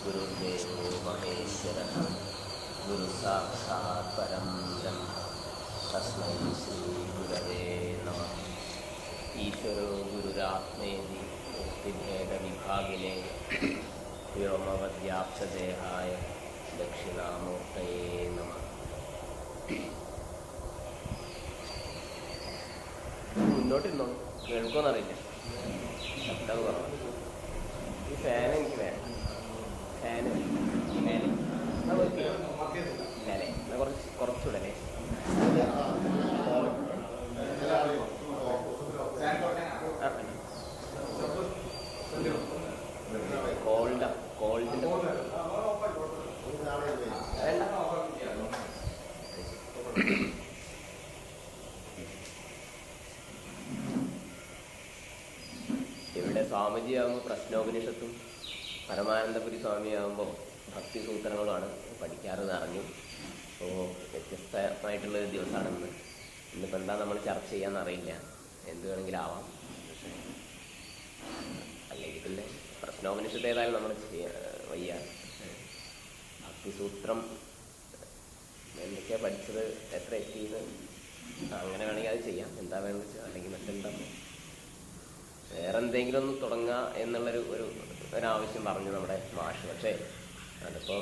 ഗുരുദേവോ മഹേശ്വരഃ ഗുരുസാക്ഷാത് പരം ബ്രഹ്മ തസ്മൈ ശ്രീ ഗുരവേ നമഃ. ഈശ്വരോ ഗുരുരാത്മേതി മൂർത്തിഭേദവിഭാഗിനേ വ്യോമവദ്വ്യാപ്തദേഹായ ദക്ഷിണാമൂർത്തയേ നമഃ. മുന്നോട്ടിരുന്നോ, കേൾക്കുമെന്നറിയില്ല, ശബ്ദം കുറവാണ്. ഈ ഫാൻ എനിക്ക് വേണം. ഫാന് കുറച്ചുടനെ കോൾഡിന്റെ വേണ്ട. ഇവിടെ സ്വാമിജിയാകുമ്പോൾ പ്രശ്നോപനിഷത്തും പരമാനന്ദപുരി സ്വാമിയാകുമ്പോൾ ഭക്തിസൂത്രങ്ങളുമാണ് പഠിക്കാറെന്ന് അറിഞ്ഞു. അപ്പോൾ വ്യത്യസ്തമായിട്ടുള്ളൊരു ദിവസമാണെന്ന്. ഇന്നിപ്പോൾ എന്താ നമ്മൾ ചർച്ച ചെയ്യാമെന്നറിയില്ല, എന്ത് വേണമെങ്കിലും ആവാം. അല്ലെങ്കിൽ പിന്നെ പ്രശ്നോപനിഷത്ത് ഏതായാലും നമ്മൾ വയ്യ. ഭക്തിസൂത്രം എന്തൊക്കെയാണ് പഠിച്ചത്, എത്ര എത്തിയത്, അങ്ങനെ വേണമെങ്കിൽ അത് ചെയ്യാം. എന്താ വേണമെന്ന് വെച്ചാൽ, അല്ലെങ്കിൽ മറ്റെന്താ വേറെ എന്തെങ്കിലും ഒന്ന് തുടങ്ങുക എന്നുള്ളൊരു ഒരാവശ്യം പറഞ്ഞു നമ്മുടെ മാഷ്. പക്ഷേ അതിപ്പോൾ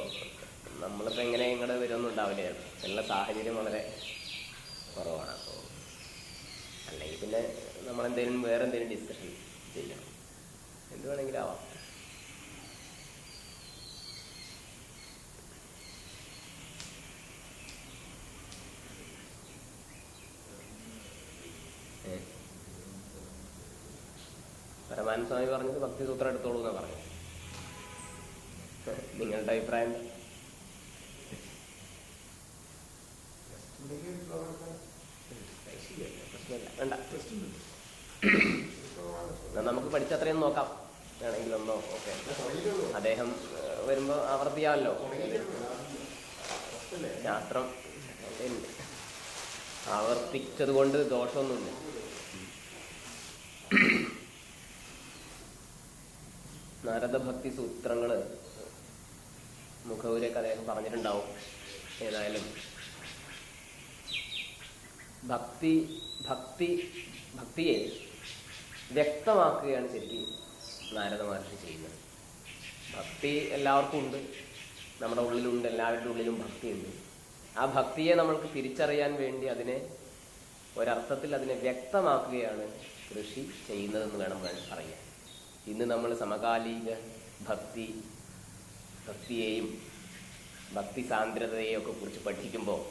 നമ്മളിപ്പോൾ എങ്ങനെ ഇങ്ങോട്ട് വരുമൊന്നും ഉണ്ടാവില്ല. എല്ലാ സാഹചര്യം വളരെ കുറവാണ്. അപ്പോൾ അല്ലെങ്കിൽ പിന്നെ നമ്മളെന്തെങ്കിലും വേറെ എന്തെങ്കിലും ഡിസ്കഷൻ ചെയ്യാം, എന്ത് വേണമെങ്കിലും ആവാം. പരമാനന്ദ സ്വാമി പറഞ്ഞത് ഭക്തിസൂത്രം എടുത്തോളൂ എന്നാണ് പറഞ്ഞത്. നിങ്ങളുടെ അഭിപ്രായം? പ്രശ്നമില്ല, വേണ്ട. നമുക്ക് പഠിച്ചത്രയും നോക്കാം, വേണമെങ്കിലൊന്നോ. ഓക്കെ, അദ്ദേഹം വരുമ്പോൾ ആവർത്തിയാമല്ലോ. ശാസ്ത്രം ആവർത്തിച്ചത് കൊണ്ട് ദോഷമൊന്നുമില്ല. നാരദഭക്തി സൂത്രങ്ങൾ മുഖവുരൊക്കെ അദ്ദേഹം പറഞ്ഞിട്ടുണ്ടാവും. ഏതായാലും ഭക്തിയെ വ്യക്തമാക്കുകയാണ് ശരിക്കും നാരദ മഹർഷി ചെയ്യുന്നത്. ഭക്തി എല്ലാവർക്കും ഉണ്ട്, നമ്മുടെ ഉള്ളിലുണ്ട്, എല്ലാവരുടെ ഉള്ളിലും ഭക്തിയുണ്ട്. ആ ഭക്തിയെ നമ്മൾക്ക് തിരിച്ചറിയാൻ വേണ്ടി അതിനെ ഒരർത്ഥത്തിൽ അതിനെ വ്യക്തമാക്കുകയാണ് ഋഷി ചെയ്യുന്നതെന്ന് വേണം പറയാൻ. ഇന്ന് നമ്മൾ സമകാലിക ഭക്തിയെയും ഭക്തി സാന്ദ്രതയെയും ഒക്കെ കുറിച്ച് പഠിക്കുമ്പോൾ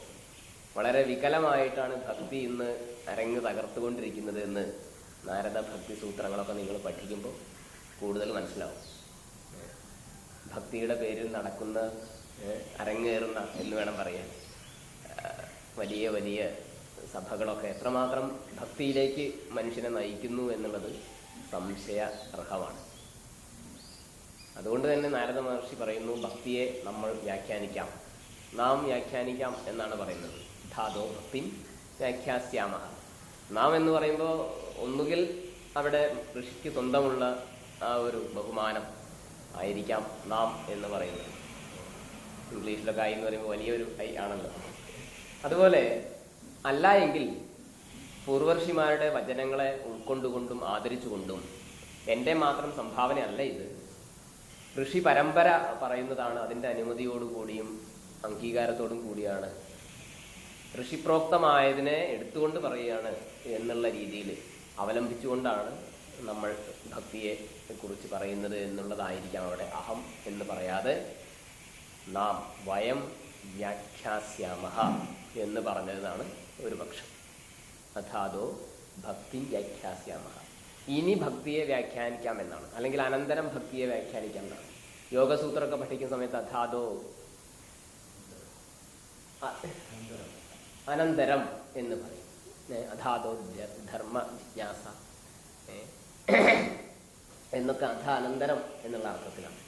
വളരെ വികലമായിട്ടാണ് ഭക്തി ഇന്ന് അരങ്ങ് തകർത്തുകൊണ്ടിരിക്കുന്നത് എന്ന് നാരദ ഭക്തി സൂത്രങ്ങളൊക്കെ നിങ്ങൾ പഠിക്കുമ്പോൾ കൂടുതൽ മനസ്സിലാവും. ഭക്തിയുടെ പേരിൽ നടക്കുന്ന അരങ്ങേറുന്ന എന്ന് വേണം പറയാൻ വലിയ വലിയ സഭകളൊക്കെ എത്രമാത്രം ഭക്തിയിലേക്ക് മനുഷ്യനെ നയിക്കുന്നു എന്നുള്ളത് സംശയാർഹമാണ്. അതുകൊണ്ട് തന്നെ നാരദ മഹർഷി പറയുന്നു, ഭക്തിയെ നമ്മൾ വ്യാഖ്യാനിക്കാം, നാം വ്യാഖ്യാനിക്കാം എന്നാണ് പറയുന്നത്. ധാതോ ഭക്തി വ്യാഖ്യാസ്യാമഹ. നാം എന്ന് പറയുമ്പോൾ ഒന്നുകിൽ അവിടെ ഋഷിക്ക് സ്വന്തമുള്ള ആ ഒരു ബഹുമാനം ആയിരിക്കാം നാം എന്ന് പറയുന്നത്. ഇംഗ്ലീഷിലൊക്കെ ഐ എന്ന് പറയുമ്പോൾ വലിയൊരു ഐ ആണല്ലോ. അതുപോലെ അല്ല എങ്കിൽ പൂർവർഷിമാരുടെ വചനങ്ങളെ ഉൾക്കൊണ്ടുകൊണ്ടും ആദരിച്ചുകൊണ്ടും എൻ്റെ മാത്രം സംഭാവനയല്ല ഇത്, ഋഷി പരമ്പര പറയുന്നതാണ്, അതിൻ്റെ അനുമതിയോടുകൂടിയും അംഗീകാരത്തോടും കൂടിയാണ്, ഋഷിപ്രോക്തമായതിനെ എടുത്തുകൊണ്ട് പറയുകയാണ് എന്നുള്ള രീതിയിൽ അവലംബിച്ചുകൊണ്ടാണ് നമ്മൾ ഭക്തിയെ കുറിച്ച് പറയുന്നത് എന്നുള്ളതായിരിക്കാം അവിടെ അഹം എന്ന് പറയാതെ നാം വയം വ്യാഖ്യാസ്യാമഹ എന്ന് പറഞ്ഞതാണ് ഒരു പക്ഷം. അഥാതോ ഭക്തി വ്യാഖ്യാസ്യാമഹ. ഇനി ഭക്തിയെ വ്യാഖ്യാനിക്കാം എന്നാണ്, അല്ലെങ്കിൽ അനന്തരം ഭക്തിയെ വ്യാഖ്യാനിക്കാം എന്നാണ്. യോഗസൂത്രമൊക്കെ പഠിക്കുന്ന സമയത്ത് അഥാതോ അനന്തരം എന്ന് പറയും. അഥാതോ ധർമ്മ ജിജ്ഞാസ എന്നൊക്കെ അനന്തരം എന്നുള്ള അർത്ഥത്തിലാണ്.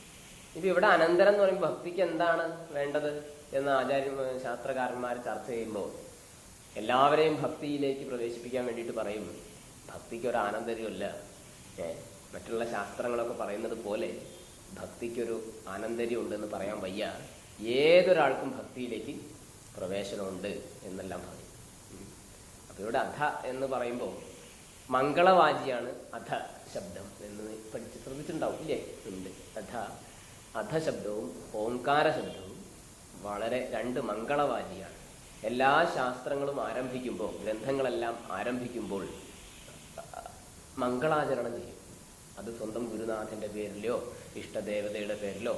ഇപ്പം ഇവിടെ അനന്തരം എന്ന് പറയുമ്പോൾ ഭക്തിക്ക് എന്താണ് വേണ്ടത് എന്ന് ശാസ്ത്രകാരന്മാർ ചർച്ച ചെയ്യുമ്പോൾ എല്ലാവരെയും ഭക്തിയിലേക്ക് പ്രവേശിപ്പിക്കാൻ വേണ്ടിയിട്ട് പറയും, ഭക്തിക്ക് ഒരു ആനന്തരമില്ല. മറ്റുള്ള ശാസ്ത്രങ്ങളൊക്കെ പറയുന്നത് പോലെ ഭക്തിക്കൊരു ആനന്ദര്യം ഉണ്ടെന്ന് പറയാൻ വയ്യ. ഏതൊരാൾക്കും ഭക്തിയിലേക്ക് പ്രവേശനമുണ്ട് എന്നെല്ലാം പറയും. അപ്പോൾ ഇവിടെ അധ എന്ന് പറയുമ്പോൾ മംഗളവാചിയാണ് അധ ശബ്ദം എന്ന് ശ്രദ്ധിച്ചിട്ടുണ്ടാവും ഇല്ലേ? ഉണ്ട്. അധ ശബ്ദവും ഓംകാര ശബ്ദവും വളരെ രണ്ട് മംഗളവാചിയാണ്. എല്ലാ ശാസ്ത്രങ്ങളും ആരംഭിക്കുമ്പോൾ, ഗ്രന്ഥങ്ങളെല്ലാം ആരംഭിക്കുമ്പോൾ മംഗളാചരണം ചെയ്യും. അത് സ്വന്തം ഗുരുനാഥന്റെ പേരിലോ ഇഷ്ടദേവതയുടെ പേരിലോ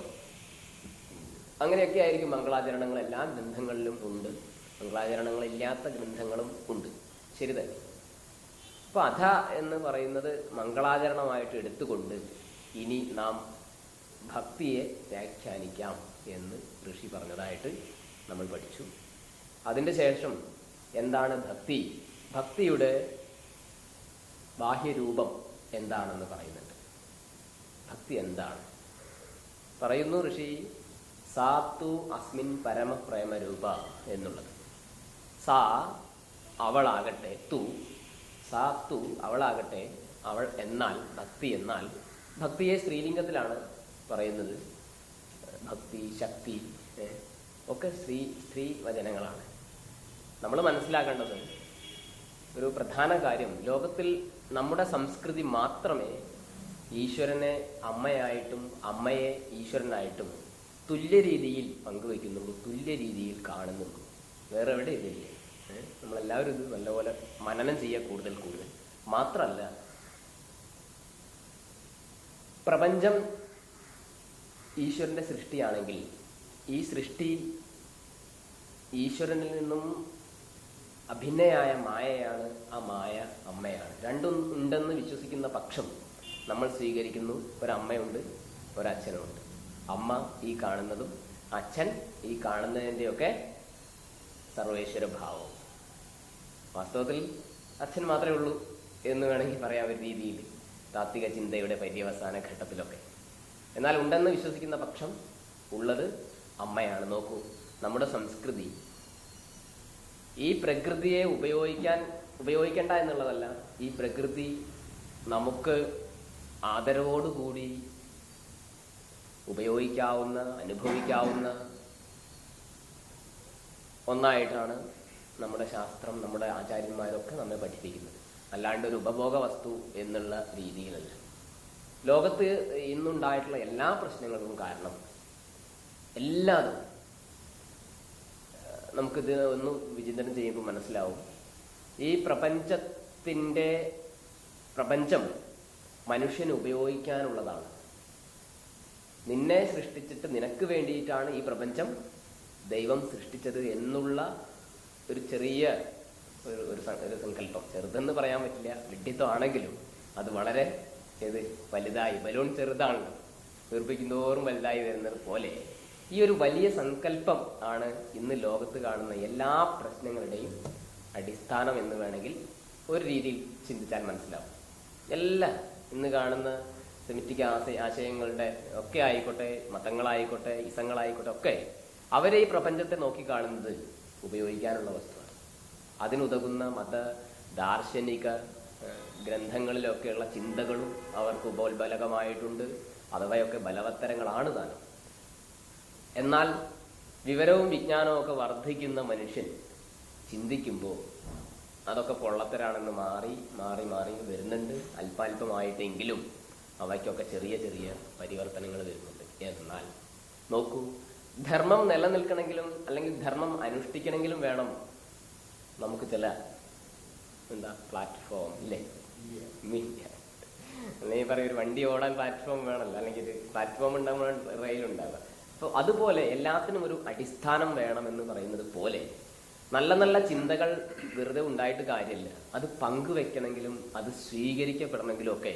അങ്ങനെയൊക്കെ ആയിരിക്കും മംഗളാചരണങ്ങൾ. എല്ലാ ഗ്രന്ഥങ്ങളിലും ഉണ്ട്. മംഗളാചരണങ്ങളില്ലാത്ത ഗ്രന്ഥങ്ങളും ഉണ്ട്. ശരി തന്നെ. അപ്പൊ അധ എന്ന് പറയുന്നത് മംഗളാചരണമായിട്ട് എടുത്തുകൊണ്ട് ഇനി നാം ഭക്തിയെ വ്യാഖ്യാനിക്കാം എന്ന് ഋഷി പറഞ്ഞതായിട്ട് നമ്മൾ പഠിച്ചു. അതിൻ്റെ ശേഷം എന്താണ് ഭക്തി, ഭക്തിയുടെ ബാഹ്യരൂപം എന്താണെന്ന് പറയുന്നുണ്ട്. ഭക്തി എന്താണ് പറയുന്നു ഋഷി. സാത്തു അസ്മിൻ പരമപ്രേമരൂപ എന്നുള്ളത്. സാ അവളാകട്ടെ, സാത്തു അവളാകട്ടെ, അവൾ എന്നാൽ ഭക്തി എന്നാൽ, ഭക്തിയെ സ്ത്രീലിംഗത്തിലാണ് പറയുന്നത്. ഭക്തി, ശക്തി ഒക്കെ സ്ത്രീ വചനങ്ങളാണ്. നമ്മൾ മനസ്സിലാക്കേണ്ടത് ഒരു പ്രധാന കാര്യം, ലോകത്തിൽ നമ്മുടെ സംസ്കൃതി മാത്രമേ ഈശ്വരനെ അമ്മയായിട്ടും അമ്മയെ ഈശ്വരനായിട്ടും തുല്യ രീതിയിൽ പങ്കുവയ്ക്കുന്നുള്ളൂ, തുല്യ രീതിയിൽ കാണുന്നുള്ളൂ. വേറെ എവിടെ ഇതില്ലേ? നമ്മളെല്ലാവരും ഇത് നല്ലപോലെ മനനം ചെയ്യുക കൂടുതൽ. മാത്രമല്ല, പ്രപഞ്ചം ഈശ്വരന്റെ സൃഷ്ടിയാണെങ്കിൽ ഈ സൃഷ്ടി ഈശ്വരനിൽ നിന്നും അഭിന്നയായ മായയാണ്. ആ മായ അമ്മയാണ്. രണ്ടും ഉണ്ടെന്ന് വിശ്വസിക്കുന്ന പക്ഷം നമ്മൾ സ്വീകരിക്കുന്നു. ഒരമ്മയുണ്ട്, ഒരച്ഛനുമുണ്ട്. അമ്മ ഈ കാണുന്നതും അച്ഛൻ ഈ കാണുന്നതിൻ്റെയൊക്കെ സർവേശ്വര ഭാവം. വാസ്തവത്തിൽ അച്ഛൻ മാത്രമേ ഉള്ളൂ എന്ന് വേണമെങ്കിൽ പറയാം ഒരു രീതിയിൽ, താത്വിക ചിന്തയുടെ പര്യവസാന ഘട്ടത്തിലൊക്കെ. എന്നാൽ ഉണ്ടെന്ന് വിശ്വസിക്കുന്ന പക്ഷം ഉള്ളത് അമ്മയാണ്. നോക്കൂ, നമ്മുടെ സംസ്കൃതി ഈ പ്രകൃതിയെ ഉപയോഗിക്കേണ്ട എന്നുള്ളതല്ല, ഈ പ്രകൃതി നമുക്ക് ആദരവോടുകൂടി ഉപയോഗിക്കാവുന്ന, അനുഭവിക്കാവുന്ന ഒന്നായിട്ടാണ് നമ്മുടെ ശാസ്ത്രം, നമ്മുടെ ആചാര്യന്മാരൊക്കെ നമ്മെ പഠിപ്പിക്കുന്നത്. അല്ലാണ്ട് ഒരു ഉപഭോഗ വസ്തു എന്നുള്ള രീതിയിലല്ല. ലോകത്ത് ഇന്നുണ്ടായിട്ടുള്ള എല്ലാ പ്രശ്നങ്ങൾക്കും കാരണം എല്ലാതും നമുക്കിത് ഒന്ന് വിചിന്തനം ചെയ്യുമ്പോൾ മനസ്സിലാവും. ഈ പ്രപഞ്ചം മനുഷ്യന് ഉപയോഗിക്കാനുള്ളതാണ്. നിന്നെ സൃഷ്ടിച്ചിട്ട് നിനക്ക് വേണ്ടിയിട്ടാണ് ഈ പ്രപഞ്ചം ദൈവം സൃഷ്ടിച്ചത് എന്നുള്ള ഒരു ചെറിയ ഒരു സങ്കല്പം. ചെറുതെന്ന് പറയാൻ പറ്റില്ല, വിഡ്ഢിത്തമാണെങ്കിലും അത് വളരെ വലുതായി, ബലൂൺ ചെറുതാണല്ലോ, വീർപ്പിക്കുന്നതോറും വലുതായി വരുന്നത് പോലെ ഈ ഒരു വലിയ സങ്കല്പം ആണ് ഇന്ന് ലോകത്ത് കാണുന്ന എല്ലാ പ്രശ്നങ്ങളുടെയും അടിസ്ഥാനം എന്ന് വേണമെങ്കിൽ ഒരു രീതിയിൽ ചിന്തിച്ചാൽ മനസ്സിലാവും. എല്ലാം ഇന്ന് കാണുന്ന സെമിറ്റിക് ആശയങ്ങളുടെ ഒക്കെ ആയിക്കോട്ടെ, മതങ്ങളായിക്കോട്ടെ, ഇസങ്ങളായിക്കോട്ടെ, ഒക്കെ അവരെ ഈ പ്രപഞ്ചത്തെ നോക്കിക്കാണുന്നത് ഉപയോഗിക്കാനുള്ള വസ്തുവാണ്. അതിനുതകുന്ന മത ദാർശനിക ഗ്രന്ഥങ്ങളിലൊക്കെയുള്ള ചിന്തകളും അവർക്ക് ഉപോത്ബലകമായിട്ടുണ്ട്. അഥവയൊക്കെ ബലവത്തരങ്ങളാണ് താനും. എന്നാൽ വിവരവും വിജ്ഞാനവും ഒക്കെ വർദ്ധിക്കുന്ന മനുഷ്യൻ ചിന്തിക്കുമ്പോൾ അതൊക്കെ പൊള്ളത്തരാണെന്ന് മാറി വരുന്നുണ്ട്. അല്പാൽപമായിട്ടെങ്കിലും അവയ്ക്കൊക്കെ ചെറിയ ചെറിയ പരിവർത്തനങ്ങൾ വരുന്നുണ്ട്. എന്നാൽ നോക്കൂ, ധർമ്മം നിലനിൽക്കണമെങ്കിലും അല്ലെങ്കിൽ ധർമ്മം അനുഷ്ഠിക്കണമെങ്കിലും വേണം നമുക്ക് ചില പ്ലാറ്റ്ഫോം ഇല്ലേ? അല്ലെങ്കിൽ പറയും ഒരു വണ്ടി ഓടാൻ പ്ലാറ്റ്ഫോം വേണമല്ലോ, അല്ലെങ്കിൽ ഒരു പ്ലാറ്റ്ഫോം ഉണ്ടാകുമ്പോൾ റെയിൽ ഉണ്ടാവുക. അപ്പോൾ അതുപോലെ എല്ലാത്തിനും ഒരു അടിസ്ഥാനം വേണമെന്ന് പറയുന്നത് പോലെ നല്ല നല്ല ചിന്തകൾ വെറുതെ ഉണ്ടായിട്ട് കാര്യമില്ല. അത് പങ്കുവെക്കണമെങ്കിലും അത് സ്വീകരിക്കപ്പെടണമെങ്കിലും ഒക്കെ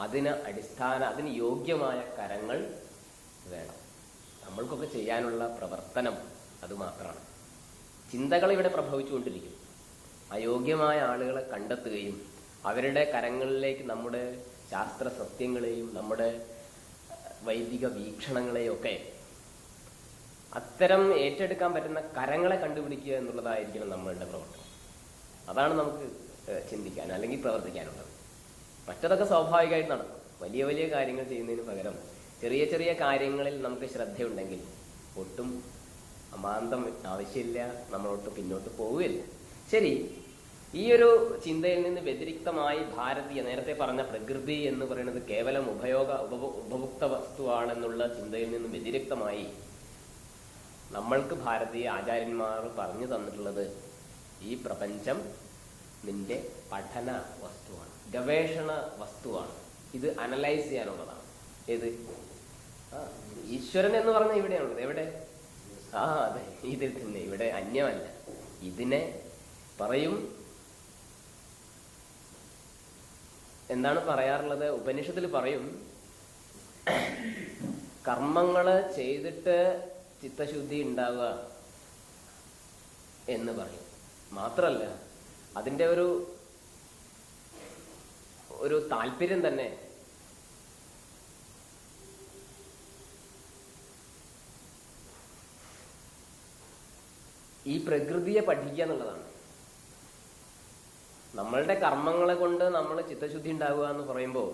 അതിന് യോഗ്യമായ കരങ്ങൾ വേണം. നമ്മൾക്കൊക്കെ ചെയ്യാനുള്ള പ്രവർത്തനം അത് മാത്രമാണ്. ചിന്തകൾ ഇവിടെ പ്രഭവിച്ചുകൊണ്ടിരിക്കും. അയോഗ്യമായ ആളുകളെ കണ്ടെത്തുകയും അവരുടെ കരങ്ങളിലേക്ക് നമ്മുടെ ശാസ്ത്ര സത്യങ്ങളെയും നമ്മുടെ വൈദിക വീക്ഷണങ്ങളെയും ഒക്കെ അത്തരം ഏറ്റെടുക്കാൻ പറ്റുന്ന കരങ്ങളെ കണ്ടുപിടിക്കുക എന്നുള്ളതായിരിക്കണം നമ്മളുടെ പ്രവർത്തനം. അതാണ് നമുക്ക് ചിന്തിക്കാൻ അല്ലെങ്കിൽ പ്രവർത്തിക്കാനുള്ളത്. മറ്റതൊക്കെ സ്വാഭാവികമായിട്ട് നടക്കും. വലിയ വലിയ കാര്യങ്ങൾ ചെയ്യുന്നതിന് പകരം ചെറിയ ചെറിയ കാര്യങ്ങളിൽ നമുക്ക് ശ്രദ്ധയുണ്ടെങ്കിൽ ഒട്ടും അമാന്തം ആവശ്യമില്ല, നമ്മളൊട്ട് പിന്നോട്ട് പോവുകയില്ല. ശരി, ഈ ഒരു ചിന്തയിൽ നിന്ന് വ്യതിരിക്തമായി ഭാരതീയ നേരത്തെ പറഞ്ഞ പ്രകൃതി എന്ന് പറയുന്നത് കേവലം ഉപഭോക്ത വസ്തുവാണെന്നുള്ള ചിന്തയിൽ നിന്ന് വ്യതിരിക്തമായി നമ്മൾക്ക് ഭാരതീയ ആചാര്യന്മാർ പറഞ്ഞു തന്നിട്ടുള്ളത് ഈ പ്രപഞ്ചം നിന്റെ പഠന വസ്തുവാണ്, ഗവേഷണ വസ്തുവാണ്. ഇത് അനലൈസ് ചെയ്യാനുള്ളതാണ്. ഏത് ഈശ്വരൻ എന്ന് പറഞ്ഞാൽ ഇവിടെയാണുള്ളത്. എവിടെ? അതെ, ഇതിൽ തന്നെ. ഇവിടെ അന്യമല്ല. ഇതിനെ പറയും. എന്താണ് പറയാറുള്ളത്? ഉപനിഷത്തിൽ പറയും, കർമ്മങ്ങള് ചെയ്തിട്ട് ചിത്തശുദ്ധി ഉണ്ടാവുക എന്ന് പറയും. മാത്രല്ല അതിൻ്റെ ഒരു താല്പര്യം തന്നെ ഈ പ്രകൃതിയെ പഠിക്കുക എന്നുള്ളതാണ്. നമ്മളുടെ കർമ്മങ്ങളെ കൊണ്ട് നമ്മൾ ചിത്തശുദ്ധി ഉണ്ടാവുക എന്ന് പറയുമ്പോൾ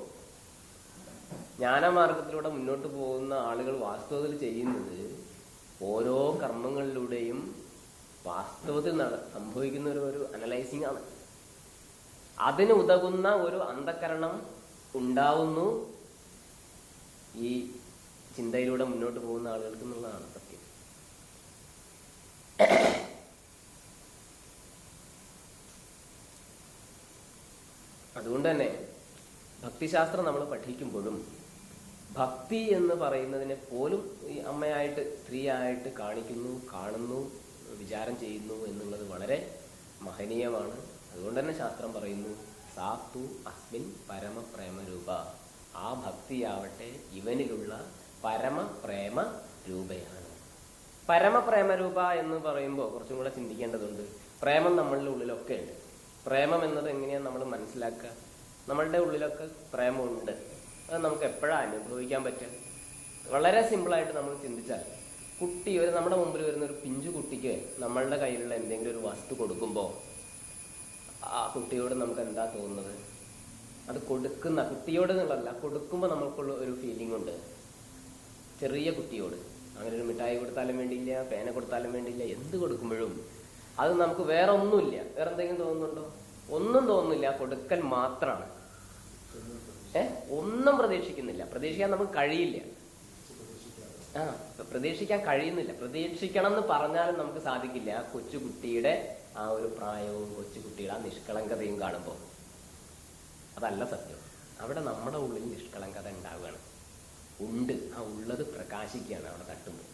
ജ്ഞാനമാർഗത്തിലൂടെ മുന്നോട്ട് പോകുന്ന ആളുകൾ വാസ്തവത്തിൽ ചെയ്യുന്നത് ഓരോ കർമ്മങ്ങളിലൂടെയും വാസ്തവത്തിൽ സംഭവിക്കുന്ന ഒരു അനലൈസിങ് ആണ്. അതിന് ഉതകുന്ന ഒരു അന്ധകരണം ഉണ്ടാവുന്നു ഈ ചിന്തയിലൂടെ മുന്നോട്ട് പോകുന്ന ആളുകൾക്ക് എന്നുള്ളതാണ് സത്യം. അതുകൊണ്ട് തന്നെ ഭക്തിശാസ്ത്രം നമ്മൾ പഠിക്കുമ്പോഴും ഭക്തി എന്ന് പറയുന്നതിനെ പോലും ഈ അമ്മയായിട്ട് സ്ത്രീയായിട്ട് കാണിക്കുന്നു, കാണുന്നു, വിചാരം ചെയ്യുന്നു എന്നുള്ളത് വളരെ മഹനീയമാണ്. അതുകൊണ്ട് തന്നെ ശാസ്ത്രം പറയുന്നു, സാത്തു അസ്മിൻ പരമപ്രേമരൂപ. ആ ഭക്തിയാവട്ടെ ഇവനിലുള്ള പരമപ്രേമ രൂപയാണ്. പരമപ്രേമരൂപ എന്ന് പറയുമ്പോൾ കുറച്ചും കൂടെ ചിന്തിക്കേണ്ടതുണ്ട്. പ്രേമം നമ്മളുടെ ഉള്ളിലൊക്കെ ഉണ്ട്. പ്രേമം എന്നത് എങ്ങനെയാണ് നമ്മൾ മനസ്സിലാക്കുക? നമ്മളുടെ ഉള്ളിലൊക്കെ പ്രേമമുണ്ട്. അത് നമുക്ക് എപ്പോഴാണ് അനുഭവിക്കാൻ പറ്റുക? വളരെ സിമ്പിളായിട്ട് നമ്മൾ ചിന്തിച്ചാൽ, നമ്മുടെ മുമ്പിൽ വരുന്ന ഒരു പിഞ്ചു കുട്ടിക്ക് നമ്മളുടെ കയ്യിലുള്ള എന്തെങ്കിലും ഒരു വസ്തു കൊടുക്കുമ്പോൾ ആ കുട്ടിയോട് നമുക്ക് എന്താ തോന്നുന്നത്? അത് കൊടുക്കുന്ന കുട്ടിയോട് എന്നുള്ളതല്ല, കൊടുക്കുമ്പോൾ നമുക്കുള്ള ഒരു ഫീലിംഗ് ഉണ്ട്. ചെറിയ കുട്ടിയോട് അങ്ങനെ ഒരു മിഠായി കൊടുത്താലും വേണ്ടിയില്ല, പേന കൊടുത്താലും വേണ്ടിയില്ല, എന്ത് കൊടുക്കുമ്പോഴും അത് നമുക്ക് വേറെ ഒന്നുമില്ല. വേറെ എന്തെങ്കിലും തോന്നുന്നുണ്ടോ? ഒന്നും തോന്നുന്നില്ല, കൊടുക്കൽ മാത്രമാണ്. ഒന്നും പ്രതീക്ഷിക്കുന്നില്ല. പ്രതീക്ഷിക്കാൻ നമുക്ക് കഴിയില്ല. പ്രതീക്ഷിക്കാൻ കഴിയുന്നില്ല. പ്രതീക്ഷിക്കണം എന്ന് പറഞ്ഞാലും നമുക്ക് സാധിക്കില്ല. ആ കൊച്ചുകുട്ടിയുടെ ആ ഒരു പ്രായവും കൊച്ചുകുട്ടിയുടെ ആ നിഷ്കളങ്കതയും കാണുമ്പോൾ അതല്ല സത്യം. അവിടെ നമ്മുടെ ഉള്ളിൽ നിഷ്കളങ്കത ഉണ്ടാവുകയാണ്. ഉണ്ട്, ആ ഉള്ളത് പ്രകാശിക്കുകയാണ് അവിടെ തട്ടുമ്പോൾ.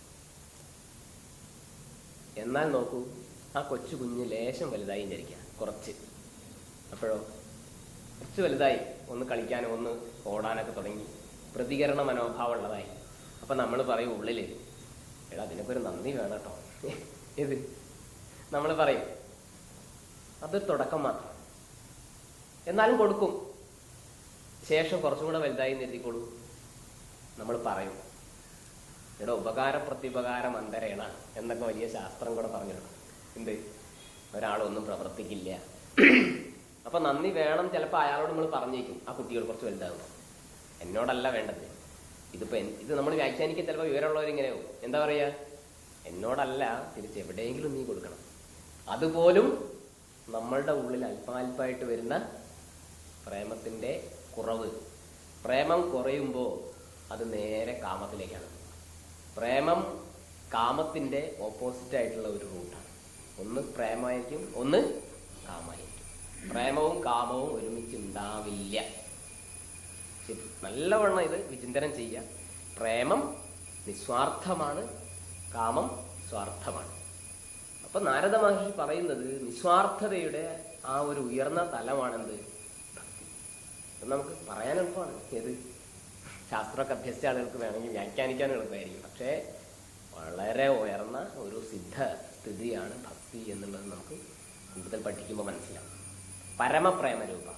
എന്നാൽ നോക്കൂ, ആ കൊച്ചു കുഞ്ഞ് ലേശം വലുതായി വിചാരിക്കുക, കുറച്ച്. അപ്പോഴോ കുറച്ച് വലുതായി, ഒന്ന് കളിക്കാനും ഒന്ന് ഓടാനൊക്കെ തുടങ്ങി, പ്രതികരണ മനോഭാവം ഉള്ളതായി. അപ്പം നമ്മൾ പറയും ഉള്ളില്, എടാ അതിനൊക്കെ ഒരു നന്ദി വേണം കേട്ടോ. ഇത് നമ്മൾ പറയും. അതൊരു തുടക്കം മാത്രം. എന്നാലും കൊടുക്കും. ശേഷം കുറച്ചും കൂടെ വലുതായി നിർത്തിക്കോളൂ. നമ്മൾ പറയും, എടാ ഉപകാര പ്രത്യുപകാരം അന്തരേണ എന്നൊക്കെ വലിയ ശാസ്ത്രം കൂടെ പറഞ്ഞിട്ടുണ്ട്. എന്ത്? ഒരാളൊന്നും പ്രവർത്തിക്കില്ല. അപ്പൊ നന്ദി വേണം. ചിലപ്പോൾ അയാളോട് നമ്മൾ പറഞ്ഞേക്കും, ആ കുട്ടികൾ കുറച്ച് വലുതാകും. എന്നോടല്ല വേണ്ടത്. ഇത് നമ്മൾ വ്യാഖ്യാനിക്കാൻ ചിലപ്പോൾ വിവരമുള്ളവരിങ്ങനെയാവും. എന്താ പറയുക? എന്നോടല്ല, തിരിച്ച് എവിടെയെങ്കിലും നീ കൊടുക്കണം. അതുപോലും നമ്മളുടെ ഉള്ളിൽ അല്പാൽപ്പായിട്ട് വരുന്ന പ്രേമത്തിന്റെ കുറവ്. പ്രേമം കുറയുമ്പോൾ അത് നേരെ കാമത്തിലേക്കാണ്. പ്രേമം കാമത്തിന്റെ ഓപ്പോസിറ്റ് ആയിട്ടുള്ള ഒരു റൂട്ടാണ്. ഒന്ന് പ്രേമമായിരിക്കും, ഒന്ന് കാമമായിരിക്കും. പ്രേമവും കാമവും ഒരുമിച്ച് ഉണ്ടാവില്ല. ശരി, നല്ലവണ്ണം ഇത് വിചിന്തനം ചെയ്യുക. പ്രേമം നിസ്വാർത്ഥമാണ്, കാമം സ്വാർത്ഥമാണ്. അപ്പൊ നാരദ മഹർഷി പറയുന്നത് നിസ്വാർത്ഥതയുടെ ആ ഒരു ഉയർന്ന തലമാണെന്ത്? ഭക്തി. നമുക്ക് പറയാൻ എളുപ്പമാണ്. ഏത്? ശാസ്ത്രമൊക്കെ അഭ്യസിച്ച ആളുകൾക്ക് വേണമെങ്കിൽ വ്യാഖ്യാനിക്കാൻ എളുപ്പമായിരിക്കും. പക്ഷേ വളരെ ഉയർന്ന ഒരു സിദ്ധ സ്ഥിതിയാണ് ഭക്തി എന്നുള്ളത് നമുക്ക് കൂടുതൽ പഠിക്കുമ്പോൾ മനസ്സിലാവും. പരമപ്രേമരൂപ.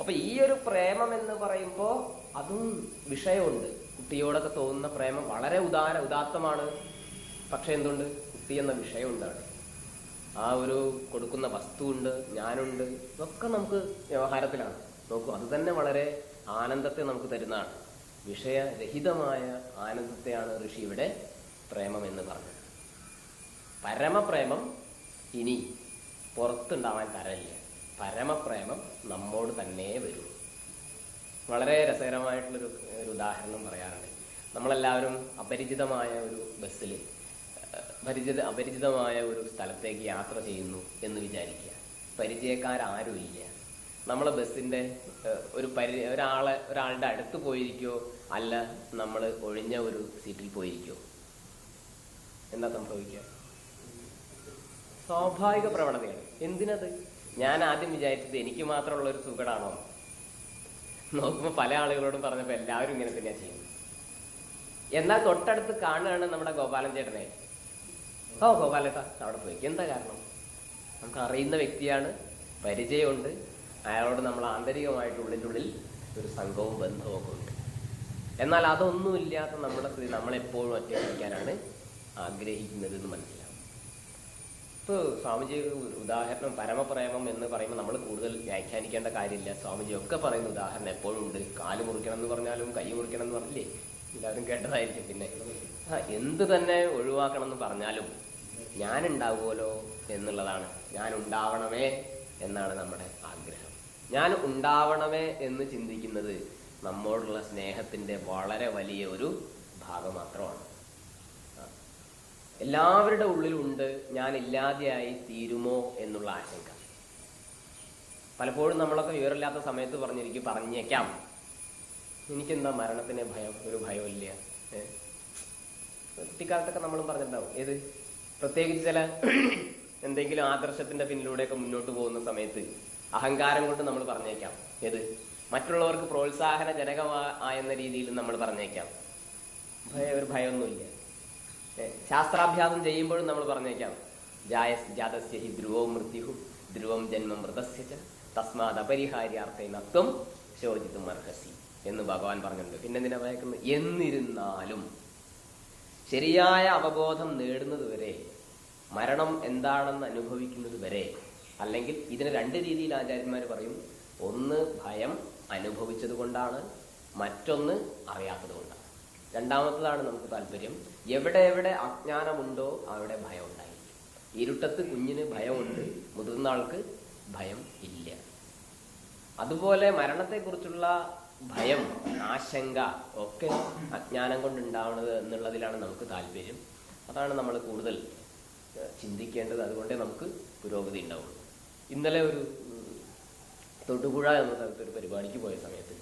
അപ്പൊ ഈ ഒരു പ്രേമം എന്ന് പറയുമ്പോൾ അതും വിഷയമുണ്ട്. കുട്ടിയോടൊക്കെ തോന്നുന്ന പ്രേമം വളരെ ഉദാത്തമാണ്. പക്ഷെ എന്തുണ്ട്? കുട്ടി എന്ന വിഷയമുണ്ട് അവിടെ. ആ ഒരു കൊടുക്കുന്ന വസ്തുവുണ്ട്, ഞാനുണ്ട്. ഇതൊക്കെ നമുക്ക് വ്യവഹാരത്തിലാണ്. നോക്കൂ, അത് തന്നെ വളരെ ആനന്ദത്തെ നമുക്ക് തരുന്നതാണ്. വിഷയരഹിതമായ ആനന്ദത്തെയാണ് ഋഷി ഇവിടെ പ്രേമം എന്ന് പറഞ്ഞത്. പരമപ്രേമം ഇനി പുറത്തുണ്ടാവാൻ തരമില്ല. പരമപ്രേമം നമ്മോട് തന്നെ വരും. വളരെ രസകരമായിട്ടുള്ളൊരു ഉദാഹരണം പറയാറുണ്ട്. നമ്മളെല്ലാവരും അപരിചിതമായ ഒരു ബസ്സിൽ അപരിചിതമായ ഒരു സ്ഥലത്തേക്ക് യാത്ര ചെയ്യുന്നു എന്ന് വിചാരിക്കുക. പരിചയക്കാരും ഇല്ല. നമ്മളെ ബസ്സിന്റെ ഒരാളുടെ അടുത്ത് പോയിരിക്കോ, അല്ല നമ്മൾ ഒഴിഞ്ഞ ഒരു സീറ്റിൽ പോയിരിക്കോ, എന്താ സംഭവിക്കുക? സ്വാഭാവിക പ്രവണതയാണ്. എന്തിനത്? ഞാൻ ആദ്യം വിചാരിച്ചത് എനിക്ക് മാത്രമുള്ള ഒരു സുഖടാണോ? നോക്കുമ്പോൾ പല ആളുകളോടും പറഞ്ഞപ്പോൾ എല്ലാവരും ഇങ്ങനെ തന്നെയാ ചെയ്യുന്നത്. എന്നാൽ തൊട്ടടുത്ത് കാണുകയാണ് നമ്മുടെ ഗോപാലൻ ചേട്ടനെ. ഓ ഗോപാലേട്ടാ അവിടെ പോയി. എന്താ കാരണം? നമുക്ക് അറിയുന്ന വ്യക്തിയാണ്, പരിചയമുണ്ട്, അയാളോട് നമ്മൾ ആന്തരികമായിട്ട് ഉള്ളിനുള്ളിൽ ഒരു സംഘവും ബന്ധവും ഒക്കെ ഉണ്ട്. എന്നാൽ അതൊന്നുമില്ലാത്ത നമ്മുടെ സ്ഥിതി നമ്മളെപ്പോഴും ഒറ്റയ്ക്കാനാണ് ആഗ്രഹിക്കുന്നത് എന്ന് മനസ്സിലാവും. ഇപ്പോൾ സ്വാമിജി ഉദാഹരണം പരമപ്രേമം എന്ന് പറയുമ്പോൾ നമ്മൾ കൂടുതൽ വ്യാഖ്യാനിക്കേണ്ട കാര്യമില്ല. സ്വാമിജി ഒക്കെ പറയുന്ന ഉദാഹരണം എപ്പോഴും ഉണ്ട്. കാല് മുറിക്കണം എന്ന് പറഞ്ഞാലും കൈ മുറിക്കണം എന്ന് പറഞ്ഞില്ലേ, എല്ലാവരും കേട്ടതായിരിക്കും. പിന്നെ എന്ത് തന്നെ ഒഴിവാക്കണം എന്ന് പറഞ്ഞാലും ഞാനുണ്ടാവുമല്ലോ എന്നുള്ളതാണ്. ഞാൻ ഉണ്ടാവണമേ എന്നാണ് നമ്മുടെ ആഗ്രഹം. ഞാൻ ഉണ്ടാവണമേ എന്ന് ചിന്തിക്കുന്നത് നമ്മോടുള്ള സ്നേഹത്തിന്റെ വളരെ വലിയ ഒരു ഭാഗം മാത്രമാണ്. എല്ലാവരുടെ ഉള്ളിലുണ്ട് ഞാൻ ഇല്ലാതെയായി തീരുമോ എന്നുള്ള ആശങ്ക. പലപ്പോഴും നമ്മളൊക്കെ വിവരമില്ലാത്ത സമയത്ത് പറഞ്ഞേക്കാം എനിക്കെന്താ മരണത്തിന് ഭയം, ഒരു ഭയമില്ല. കുട്ടിക്കാലത്തൊക്കെ നമ്മളും പറഞ്ഞിട്ടുണ്ടാവും. ഏത് പ്രത്യേകിച്ച് ചില എന്തെങ്കിലും ആദർശത്തിന്റെ പിന്നിലൂടെയൊക്കെ മുന്നോട്ട് പോകുന്ന സമയത്ത് അഹങ്കാരം കൊണ്ട് നമ്മൾ പറഞ്ഞേക്കാം. ഏത് മറ്റുള്ളവർക്ക് പ്രോത്സാഹനജനകമായെന്ന രീതിയിൽ നമ്മൾ പറഞ്ഞേക്കാം ഒരു ഭയമൊന്നുമില്ല. ശാസ്ത്രാഭ്യാസം ചെയ്യുമ്പോഴും നമ്മൾ പറഞ്ഞേക്കാം ജാതസ്യ ഹി ധ്രുവോ മൃത്യു ധ്രുവം ജന്മം മൃതസ്യ തസ്മാത് അപരിഹാര്യാർത്ഥം ശോചിതും അർഹസി എന്ന് ഭഗവാൻ പറഞ്ഞിട്ടുണ്ട്. പിന്നെ എന്തിനാ ഭയക്കുന്നത്? എന്നിരുന്നാലും ശരിയായ അവബോധം നേടുന്നത് വരെ, മരണം എന്താണെന്ന് അനുഭവിക്കുന്നത് വരെ, അല്ലെങ്കിൽ ഇതിന് രണ്ട് രീതിയിൽ ആചാര്യന്മാർ പറയും. ഒന്ന് ഭയം അനുഭവിച്ചത് കൊണ്ടാണ്, മറ്റൊന്ന് അറിയാത്തത് കൊണ്ടാണ്. രണ്ടാമത്തതാണ് നമുക്ക് താല്പര്യം. എവിടെ എവിടെ അജ്ഞാനമുണ്ടോ അവിടെ ഭയം ഉണ്ടായിരിക്കും. ഇരുട്ടത്ത് കുഞ്ഞിന് ഭയമുണ്ട്, മുതിർന്ന ആൾക്ക് ഭയം ഇല്ല. അതുപോലെ മരണത്തെക്കുറിച്ചുള്ള ഭയം, ആശങ്ക ഒക്കെ അജ്ഞാനം കൊണ്ടുണ്ടാവുന്നത് എന്നുള്ളതിലാണ് നമുക്ക് താല്പര്യം. അതാണ് നമ്മൾ കൂടുതൽ ചിന്തിക്കേണ്ടത്. അതുകൊണ്ടേ നമുക്ക് പുരോഗതി ഉണ്ടാവുള്ളൂ. ഇന്നലെ ഒരു തൊടുപുഴ എന്ന സ്ഥലത്ത് ഒരു പരിപാടിക്ക് പോയ സമയത്ത്,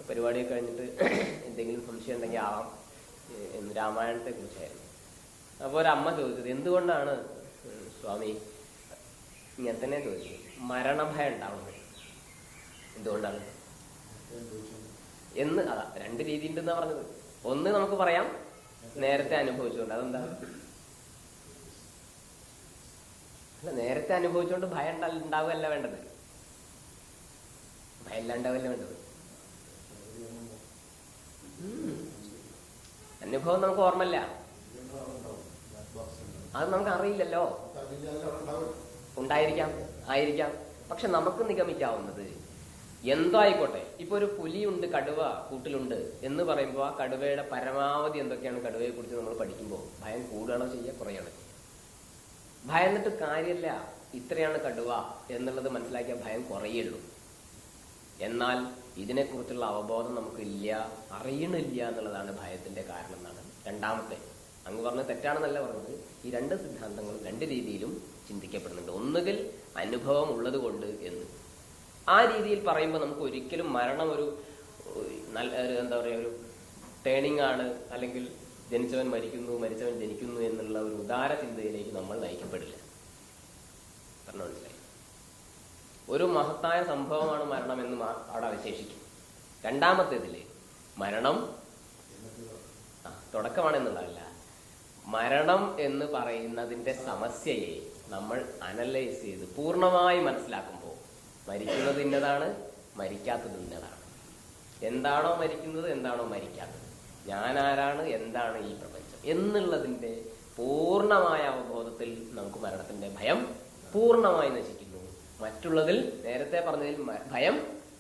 പരിപാടിയൊക്കെ കഴിഞ്ഞിട്ട് എന്തെങ്കിലും സംശയം ഉണ്ടെങ്കിൽ ആവാം എന്ന് രാമായണത്തെ കുറിച്ചായിരുന്നു. അപ്പോൾ ഒരമ്മ ചോദിച്ചത്, എന്തുകൊണ്ടാണ് സ്വാമി ഇങ്ങനെ തന്നെ ചോദിച്ചത്, മരണഭയം ഉണ്ടാവുന്നത് എന്തുകൊണ്ടാണ് എന്ന്. അതാ രണ്ട് രീതി ഉണ്ടെന്നാ പറഞ്ഞത്. ഒന്ന് നമുക്ക് പറയാം നേരത്തെ അനുഭവിച്ചുകൊണ്ട്. അതെന്താ? അല്ല, നേരത്തെ അനുഭവിച്ചുകൊണ്ട് ഭയം ഉണ്ടാവുകയല്ല വേണ്ടത്. ഭയം ഇല്ലാണ്ടാവല്ല വേണ്ടത്. അനുഭവം നമുക്ക് ഓർമ്മല്ല, അത് നമുക്ക് അറിയില്ലല്ലോ. ഉണ്ടായിരിക്കാം, ആയിരിക്കാം. പക്ഷെ നമുക്ക് നിഗമിക്കാവുന്നത് എന്തോ ആയിക്കോട്ടെ. ഇപ്പൊ ഒരു പുലിയുണ്ട്, കടുവ കൂട്ടിലുണ്ട് എന്ന് പറയുമ്പോൾ ആ കടുവയുടെ പരമാവധി എന്തൊക്കെയാണ് കടുവയെ കുറിച്ച് നമ്മൾ പഠിക്കുമ്പോൾ ഭയം കൂടുകയാണോ ചെയ്യുക, കുറയാണോ? ഭയന്നിട്ട് കാര്യമില്ല. ഇത്രയാണ് കടുവ എന്നുള്ളത് മനസ്സിലാക്കിയാൽ ഭയം കുറയുള്ളൂ. എന്നാൽ ഇതിനെക്കുറിച്ചുള്ള അവബോധം നമുക്കില്ല, അറിയണില്ല എന്നുള്ളതാണ് ഭയത്തിന്റെ കാരണം എന്നാണ് രണ്ടാമത്തെ. അങ്ങ് പറഞ്ഞത് തെറ്റാണെന്നല്ല പറഞ്ഞത്. ഈ രണ്ട് സിദ്ധാന്തങ്ങളും രണ്ട് രീതിയിലും ചിന്തിക്കപ്പെടുന്നുണ്ട്. ഒന്നുകിൽ അനുഭവം ഉള്ളത് കൊണ്ട് എന്ന്. ആ രീതിയിൽ പറയുമ്പോൾ നമുക്ക് ഒരിക്കലും മരണം ഒരു നല്ല എന്താ പറയുക, ഒരു ടേണിംഗ് ആണ്, അല്ലെങ്കിൽ ജനിച്ചവൻ മരിക്കുന്നു, മരിച്ചവൻ ജനിക്കുന്നു എന്നുള്ള ഒരു ഉദാര ചിന്തയിലേക്ക് നമ്മൾ നയിക്കപ്പെടില്ല. പറഞ്ഞു മനസ്സിലായി? ഒരു മഹത്തായ സംഭവമാണ് മരണം എന്ന് അവിടെ അവശേഷിക്കും. രണ്ടാമത്തേതില് മരണം തുടക്കമാണെന്നുള്ളതല്ല, മരണം എന്ന് പറയുന്നതിന്റെ സമസ്യയെ നമ്മൾ അനലൈസ് ചെയ്ത് പൂർണ്ണമായി മനസ്സിലാക്കുമ്പോൾ മരിക്കുന്നത് ഇന്നതാണ്, മരിക്കാത്തത് ഇന്നതാണ്. എന്താണോ മരിക്കുന്നത്, എന്താണോ മരിക്കാത്തത്, ഞാൻ ആരാണ്, എന്താണ് ഈ പ്രപഞ്ചം എന്നുള്ളതിന്റെ പൂർണ്ണമായ അവബോധത്തിൽ നമുക്ക് മരണത്തിന്റെ ഭയം പൂർണ്ണമായി നശിക്കുന്നു. മറ്റുള്ളതിൽ, നേരത്തെ പറഞ്ഞതിൽ ഭയം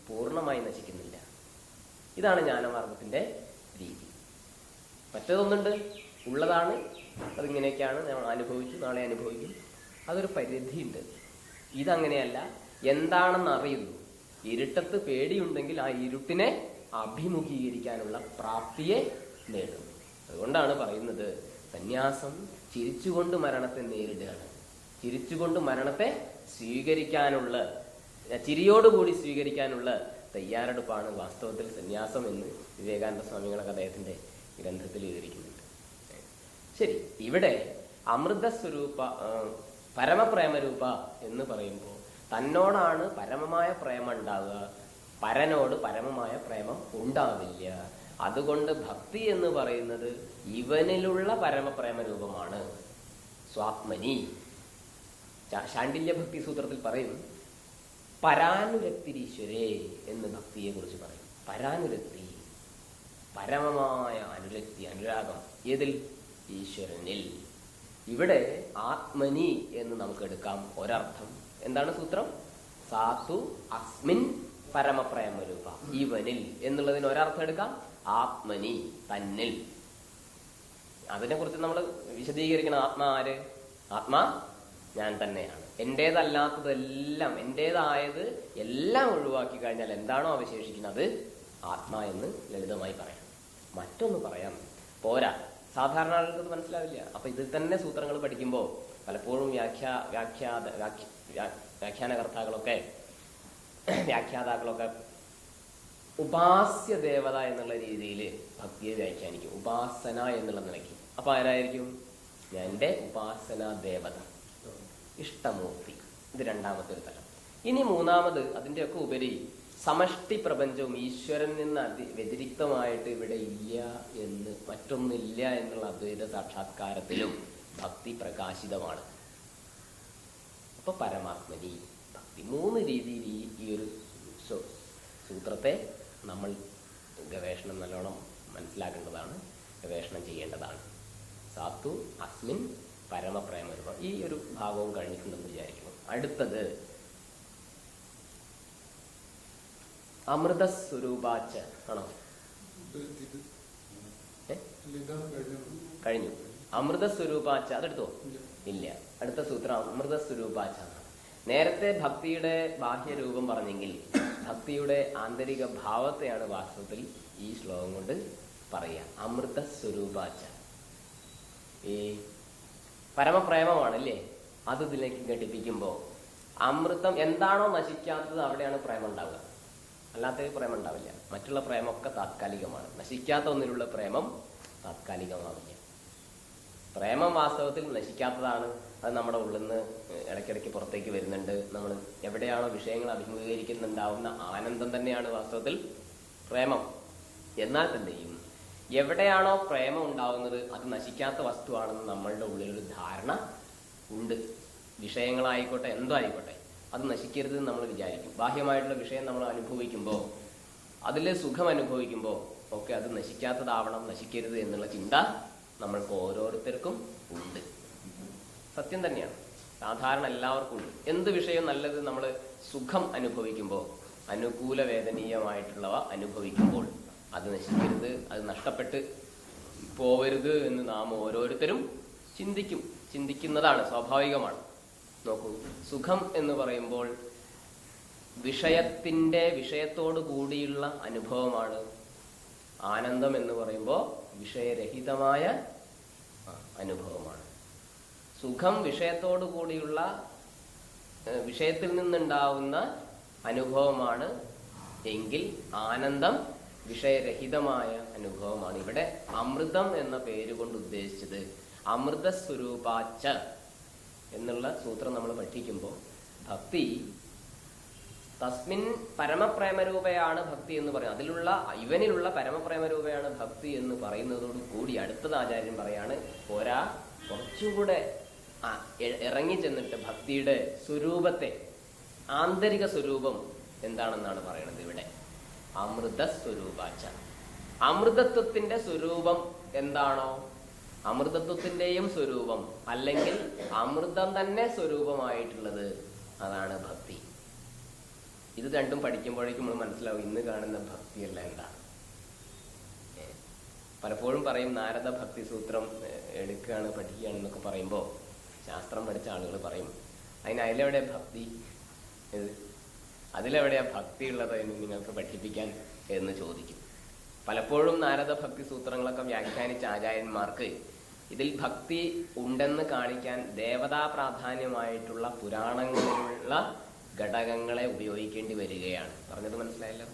പൂർണ്ണമായി നശിക്കുന്നില്ല. ഇതാണ് ജ്ഞാനമാർഗത്തിന്റെ രീതി. മറ്റേതൊന്നുണ്ട്, ഉള്ളതാണ്, അതിങ്ങനെയൊക്കെയാണ്, ഞാൻ അനുഭവിച്ചു, നാളെ അനുഭവിക്കും, അതൊരു പരിധിയുണ്ട്. ഇതങ്ങനെയല്ല, എന്താണെന്ന് അറിയുന്നു. ഇരുട്ടത്ത് പേടിയുണ്ടെങ്കിൽ ആ ഇരുട്ടിനെ അഭിമുഖീകരിക്കാനുള്ള പ്രാപ്തിയെ നേടുന്നു. അതുകൊണ്ടാണ് പറയുന്നത്, സന്യാസം ചിരിച്ചുകൊണ്ട് മരണത്തെ നേരിടുകയാണ്. ചിരിച്ചുകൊണ്ട് മരണത്തെ സ്വീകരിക്കാനുള്ള, ചിരിയോടുകൂടി സ്വീകരിക്കാനുള്ള തയ്യാറെടുപ്പാണ് വാസ്തവത്തിൽ സന്യാസം എന്ന് വിവേകാനന്ദ സ്വാമികളൊക്കെ അദ്ദേഹത്തിന്റെ ഗ്രന്ഥത്തിൽ വിവരിക്കുന്നുണ്ട്. ശരി, ഇവിടെ അമൃതസ്വരൂപ പരമപ്രേമരൂപ എന്ന് പറയുമ്പോൾ തന്നോടാണ് പരമമായ പ്രേമം ഉണ്ടാവുക, പരനോട് പരമമായ പ്രേമം ഉണ്ടാവില്ല. അതുകൊണ്ട് ഭക്തി എന്ന് പറയുന്നത് ഇവനിലുള്ള പരമപ്രേമ രൂപമാണ്. സ്വാത്മനി ശാണ്ഡില്യ ഭക്തി സൂത്രത്തിൽ പറയും, പരാനുരക്തിരീശ്വരേ എന്ന് ഭക്തിയെ കുറിച്ച് പറയും. പരാനുരക്തി, പരമമായ അനുരക്തി, അനുരാഗം. ഏതിൽ? ഈശ്വരനിൽ. ഇവിടെ ആത്മനി എന്ന് നമുക്ക് എടുക്കാം ഒരർത്ഥം. എന്താണ് സൂത്രം? സാത്തു അസ്മിൻ പരമപ്രേമരൂപ, ഇവനിൽ എന്നുള്ളതിന് ഒരർത്ഥം എടുക്കാം, ആത്മനി, തന്നിൽ. അതിനെക്കുറിച്ച് നമ്മൾ വിശദീകരിക്കണം. ആത്മാ ആര്? ആത്മാ ഞാൻ തന്നെയാണ്. എന്റേതല്ലാത്തതെല്ലാം, എന്റേതായത് എല്ലാം ഒഴിവാക്കി കഴിഞ്ഞാൽ എന്താണോ അവശേഷിക്കുന്നത് ആത്മാ എന്ന് ലളിതമായി പറയാം. മറ്റൊന്ന് പറയാം പോരാ, സാധാരണ ആളുകൾക്ക് മനസ്സിലാവില്ല. അപ്പൊ ഇതിൽ തന്നെ സൂത്രങ്ങൾ പഠിക്കുമ്പോൾ പലപ്പോഴും വ്യാഖ്യാനകർത്താക്കളൊക്കെ വ്യാഖ്യാതാക്കളൊക്കെ ഉപാസ്യ ദേവത എന്നുള്ള രീതിയിൽ ഭക്തിയെ വ്യാഖ്യാനിക്കും, ഉപാസന എന്നുള്ള നിലയ്ക്ക്. അപ്പൊ ആരായിരിക്കും? എൻ്റെ ഉപാസന ദേവത, ഇഷ്ടമൂർത്തി. ഇത് രണ്ടാമത്തെ ഒരു തലം. ഇനി മൂന്നാമത്, അതിൻ്റെയൊക്കെ ഉപരി സമഷ്ടി പ്രപഞ്ചവും ഈശ്വരൻ നിന്ന് വ്യതിരിക്തമായിട്ട് ഇവിടെ ഇല്ല എന്ന്, മറ്റൊന്നില്ല എന്നുള്ള അദ്വൈത സാക്ഷാത്കാരത്തിലും ഭക്തി പ്രകാശിതമാണ്. അപ്പൊ പരമാത്മനി ഭക്തി. മൂന്ന് രീതിയിൽ ഈ ഒരു സൂത്രത്തെ നമ്മൾ ഗവേഷണം നല്ലോണം മനസ്സിലാക്കേണ്ടതാണ്, ഗവേഷണം ചെയ്യേണ്ടതാണ്. സാത്തു അസ്മിൻ പരമപ്രേമരൂപം. ഈ ഒരു ഭാഗവും കഴിഞ്ഞിട്ടുണ്ടെന്ന് വിചാരിക്കുന്നു. അടുത്തത് അമൃതസ്വരൂപാച്ച ആണോ? കഴിഞ്ഞു. അമൃതസ്വരൂപാച്ച അതെടുത്തോ? ഇല്ല. അടുത്ത സൂത്രം അമൃതസ്വരൂപാച്ച. നേരത്തെ ഭക്തിയുടെ ബാഹ്യരൂപം പറഞ്ഞെങ്കിൽ ഭക്തിയുടെ ആന്തരിക ഭാവത്തെയാണ് വാസ്തവത്തിൽ ഈ ശ്ലോകം കൊണ്ട് പറയുക. അമൃതസ്വരൂപാച്ച, ഈ പരമപ്രേമമാണല്ലേ, അത് ഇതിലേക്ക് ഘടിപ്പിക്കുമ്പോൾ അമൃതം എന്താണോ നശിക്കാത്തത് അവിടെയാണ് പ്രേമം ഉണ്ടാവുക. അല്ലാത്ത പ്രേമം ഉണ്ടാവില്ല. മറ്റുള്ള പ്രേമമൊക്കെ താത്കാലികമാണ്. നശിക്കാത്ത ഒന്നിലുള്ള പ്രേമം താത്കാലികമാവില്ല. പ്രേമം വാസ്തവത്തിൽ നശിക്കാത്തതാണ്. അത് നമ്മുടെ ഉള്ളിൽ നിന്ന് ഇടയ്ക്കിടയ്ക്ക് പുറത്തേക്ക് വരുന്നുണ്ട്. നമ്മൾ എവിടെയാണോ വിഷയങ്ങൾ അഭിമുഖീകരിക്കുന്നുണ്ടാവുന്ന ആനന്ദം തന്നെയാണ് വാസ്തവത്തിൽ പ്രേമം. എന്നാൽ തന്നെയും എവിടെയാണോ പ്രേമം ഉണ്ടാവുന്നത് അത് നശിക്കാത്ത വസ്തുവാണെന്ന് നമ്മളുടെ ഉള്ളിലൊരു ധാരണ ഉണ്ട്. വിഷയങ്ങളായിക്കോട്ടെ, എന്തോ ആയിക്കോട്ടെ, അത് നശിക്കരുത് നമ്മൾ വിചാരിക്കും. ബാഹ്യമായിട്ടുള്ള വിഷയം നമ്മൾ അനുഭവിക്കുമ്പോൾ, അതിൽ സുഖം അനുഭവിക്കുമ്പോൾ ഒക്കെ അത് നശിക്കാത്തതാവണം, നശിക്കരുത് എന്നുള്ള ചിന്ത നമ്മൾക്ക് ഓരോരുത്തർക്കും ഉണ്ട്. സത്യം തന്നെയാണ്, സാധാരണ എല്ലാവർക്കും ഉണ്ട്. എന്ത് വിഷയം നല്ലത് നമ്മൾ സുഖം അനുഭവിക്കുമ്പോൾ, അനുകൂല വേദനീയമായിട്ടുള്ളവ അനുഭവിക്കുമ്പോൾ അത് നശിക്കരുത്, അത് നഷ്ടപ്പെട്ട് പോവരുത് എന്ന് നാം ഓരോരുത്തരും ചിന്തിക്കുന്നതാണ്, സ്വാഭാവികമാണ്. നോക്കൂ, സുഖം എന്ന് പറയുമ്പോൾ വിഷയത്തോടു കൂടിയുള്ള അനുഭവമാണ്. ആനന്ദം എന്ന് പറയുമ്പോൾ വിഷയരഹിതമായ അനുഭവമാണ്. സുഖം വിഷയത്തോടു കൂടിയുള്ള, വിഷയത്തിൽ നിന്നുണ്ടാവുന്ന അനുഭവമാണ് എങ്കിൽ ആനന്ദം വിഷയരഹിതമായ അനുഭവമാണ്. ഇവിടെ അമൃതം എന്ന പേര് കൊണ്ട് ഉദ്ദേശിച്ചത് അമൃതസ്വരൂപാച്ച എന്നുള്ള സൂത്രം നമ്മൾ പഠിക്കുമ്പോൾ ഭക്തി തസ്മിൻ പരമപ്രേമരൂപയാണ് ഭക്തി എന്ന് പറയുന്നത്. അതിലുള്ള ഇവനിലുള്ള പരമപ്രേമരൂപയാണ് ഭക്തി എന്ന് പറയുന്നതോടു കൂടി അടുത്തത് ആചാര്യൻ പറയാണ്, പോരാ, കുറച്ചുകൂടെ ഇറങ്ങി ചെന്നിട്ട് ഭക്തിയുടെ സ്വരൂപത്തെ, ആന്തരിക സ്വരൂപം എന്താണെന്നാണ് പറയുന്നത് ഇവിടെ. അമൃതസ്വരൂപാച്ച, അമൃതത്വത്തിന്റെ സ്വരൂപം എന്താണോ, അമൃതത്വത്തിന്റെയും സ്വരൂപം, അല്ലെങ്കിൽ അമൃതം തന്നെ സ്വരൂപമായിട്ടുള്ളത്, അതാണ് ഭക്തി. ഇത് രണ്ടും പഠിക്കുമ്പോഴേക്കും നമ്മൾ മനസ്സിലാവും ഇന്ന് കാണുന്ന ഭക്തിയല്ല എന്താണ്. പലപ്പോഴും പറയും നാരദ ഭക്തി സൂത്രം എടുക്കുകയാണ് പഠിക്കുകയാണ് എന്നൊക്കെ പറയുമ്പോൾ ശാസ്ത്രം പഠിച്ച ആളുകൾ പറയും അതിലെവിടെ ഭക്തി, അതിലെവിടെയാ ഭക്തി ഉള്ളത് എന്ന് നിങ്ങൾക്ക് പഠിപ്പിക്കാൻ എന്ന് ചോദിക്കും. പലപ്പോഴും നാരദ ഭക്തി സൂത്രങ്ങളൊക്കെ വ്യാഖ്യാനിച്ച ആചാര്യന്മാർക്ക് ഇതിൽ ഭക്തി ഉണ്ടെന്ന് കാണിക്കാൻ ദേവതാ പ്രാധാന്യമായിട്ടുള്ള പുരാണങ്ങളിലുള്ള ഘടകങ്ങളെ ഉപയോഗിക്കേണ്ടി വരികയാണ്. പറഞ്ഞത് മനസ്സിലായല്ലോ?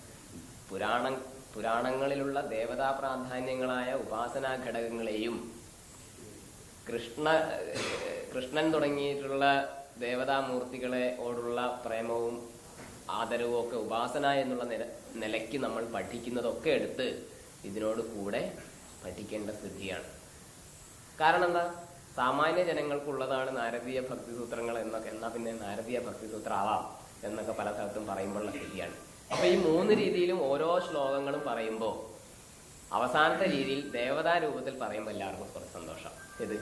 പുരാണങ്ങളിലുള്ള ദേവതാ പ്രാധാന്യങ്ങളായ ഉപാസനാ ഘടകങ്ങളെയും കൃഷ്ണൻ തുടങ്ങിയിട്ടുള്ള ദേവതാമൂർത്തികളോടുള്ള പ്രേമവും ആദരവും ഒക്കെ ഉപാസന എന്നുള്ള നിലയ്ക്ക് നമ്മൾ പഠിക്കുന്നതൊക്കെ എടുത്ത് ഇതിനോട് കൂടെ പഠിക്കേണ്ട സ്ഥിതിയാണ്. കാരണം എന്താ? സാമാന്യ ജനങ്ങൾക്കുള്ളതാണ് നാരദീയ ഭക്തി സൂത്രങ്ങൾ എന്നൊക്കെ, എന്നാ പിന്നെ നാരദീയ ഭക്തി സൂത്രം ആവാം എന്നൊക്കെ പല സ്ഥലത്തും പറയുമ്പോഴുള്ള സ്ഥിതിയാണ്. അപ്പൊ ഈ 3 രീതിയിലും ഓരോ ശ്ലോകങ്ങളും പറയുമ്പോൾ അവസാനത്തെ രീതിയിൽ ദേവതാ രൂപത്തിൽ പറയുമ്പോൾ എല്ലാവർക്കും കുറച്ച് സന്തോഷം. ഇത്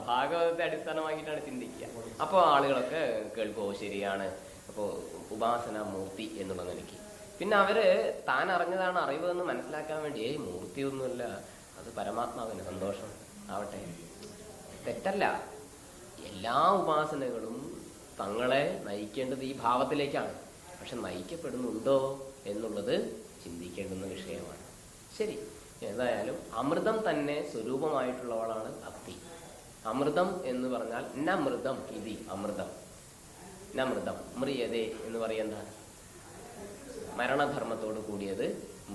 ഭാഗവതത്തെ അടിസ്ഥാനമാക്കിയിട്ടാണ് ചിന്തിക്കുക. അപ്പോൾ ആളുകളൊക്കെ കേൾക്കുമോ ശരിയാണ്, അപ്പോൾ ഉപാസന മൂർത്തി എന്നുള്ള നിലയ്ക്ക്. പിന്നെ അവര് താൻ അറിഞ്ഞതാണ് അറിവ് എന്ന് മനസ്സിലാക്കാൻ വേണ്ടി മൂർത്തിയൊന്നുമല്ല, അത് പരമാത്മാവിന് സന്തോഷം ആവട്ടെ. തെറ്റല്ല. എല്ലാ ഉപാസനകളും തങ്ങളെ നയിക്കേണ്ടത് ഈ ഭാവത്തിലേക്കാണ്. പക്ഷെ നയിക്കപ്പെടുന്നുണ്ടോ എന്നുള്ളത് ചിന്തിക്കേണ്ടുന്ന വിഷയമാണ്. ശരി, ഏതായാലും അമൃതം തന്നെ സ്വരൂപമായിട്ടുള്ളവളാണ് ഭക്തി. അമൃതം എന്ന് പറഞ്ഞാൽ നമൃതം ഇതി അമൃതം, നമൃതം മ്രിയതേ എന്ന് പറയുന്ന മരണധർമ്മത്തോട് കൂടിയത്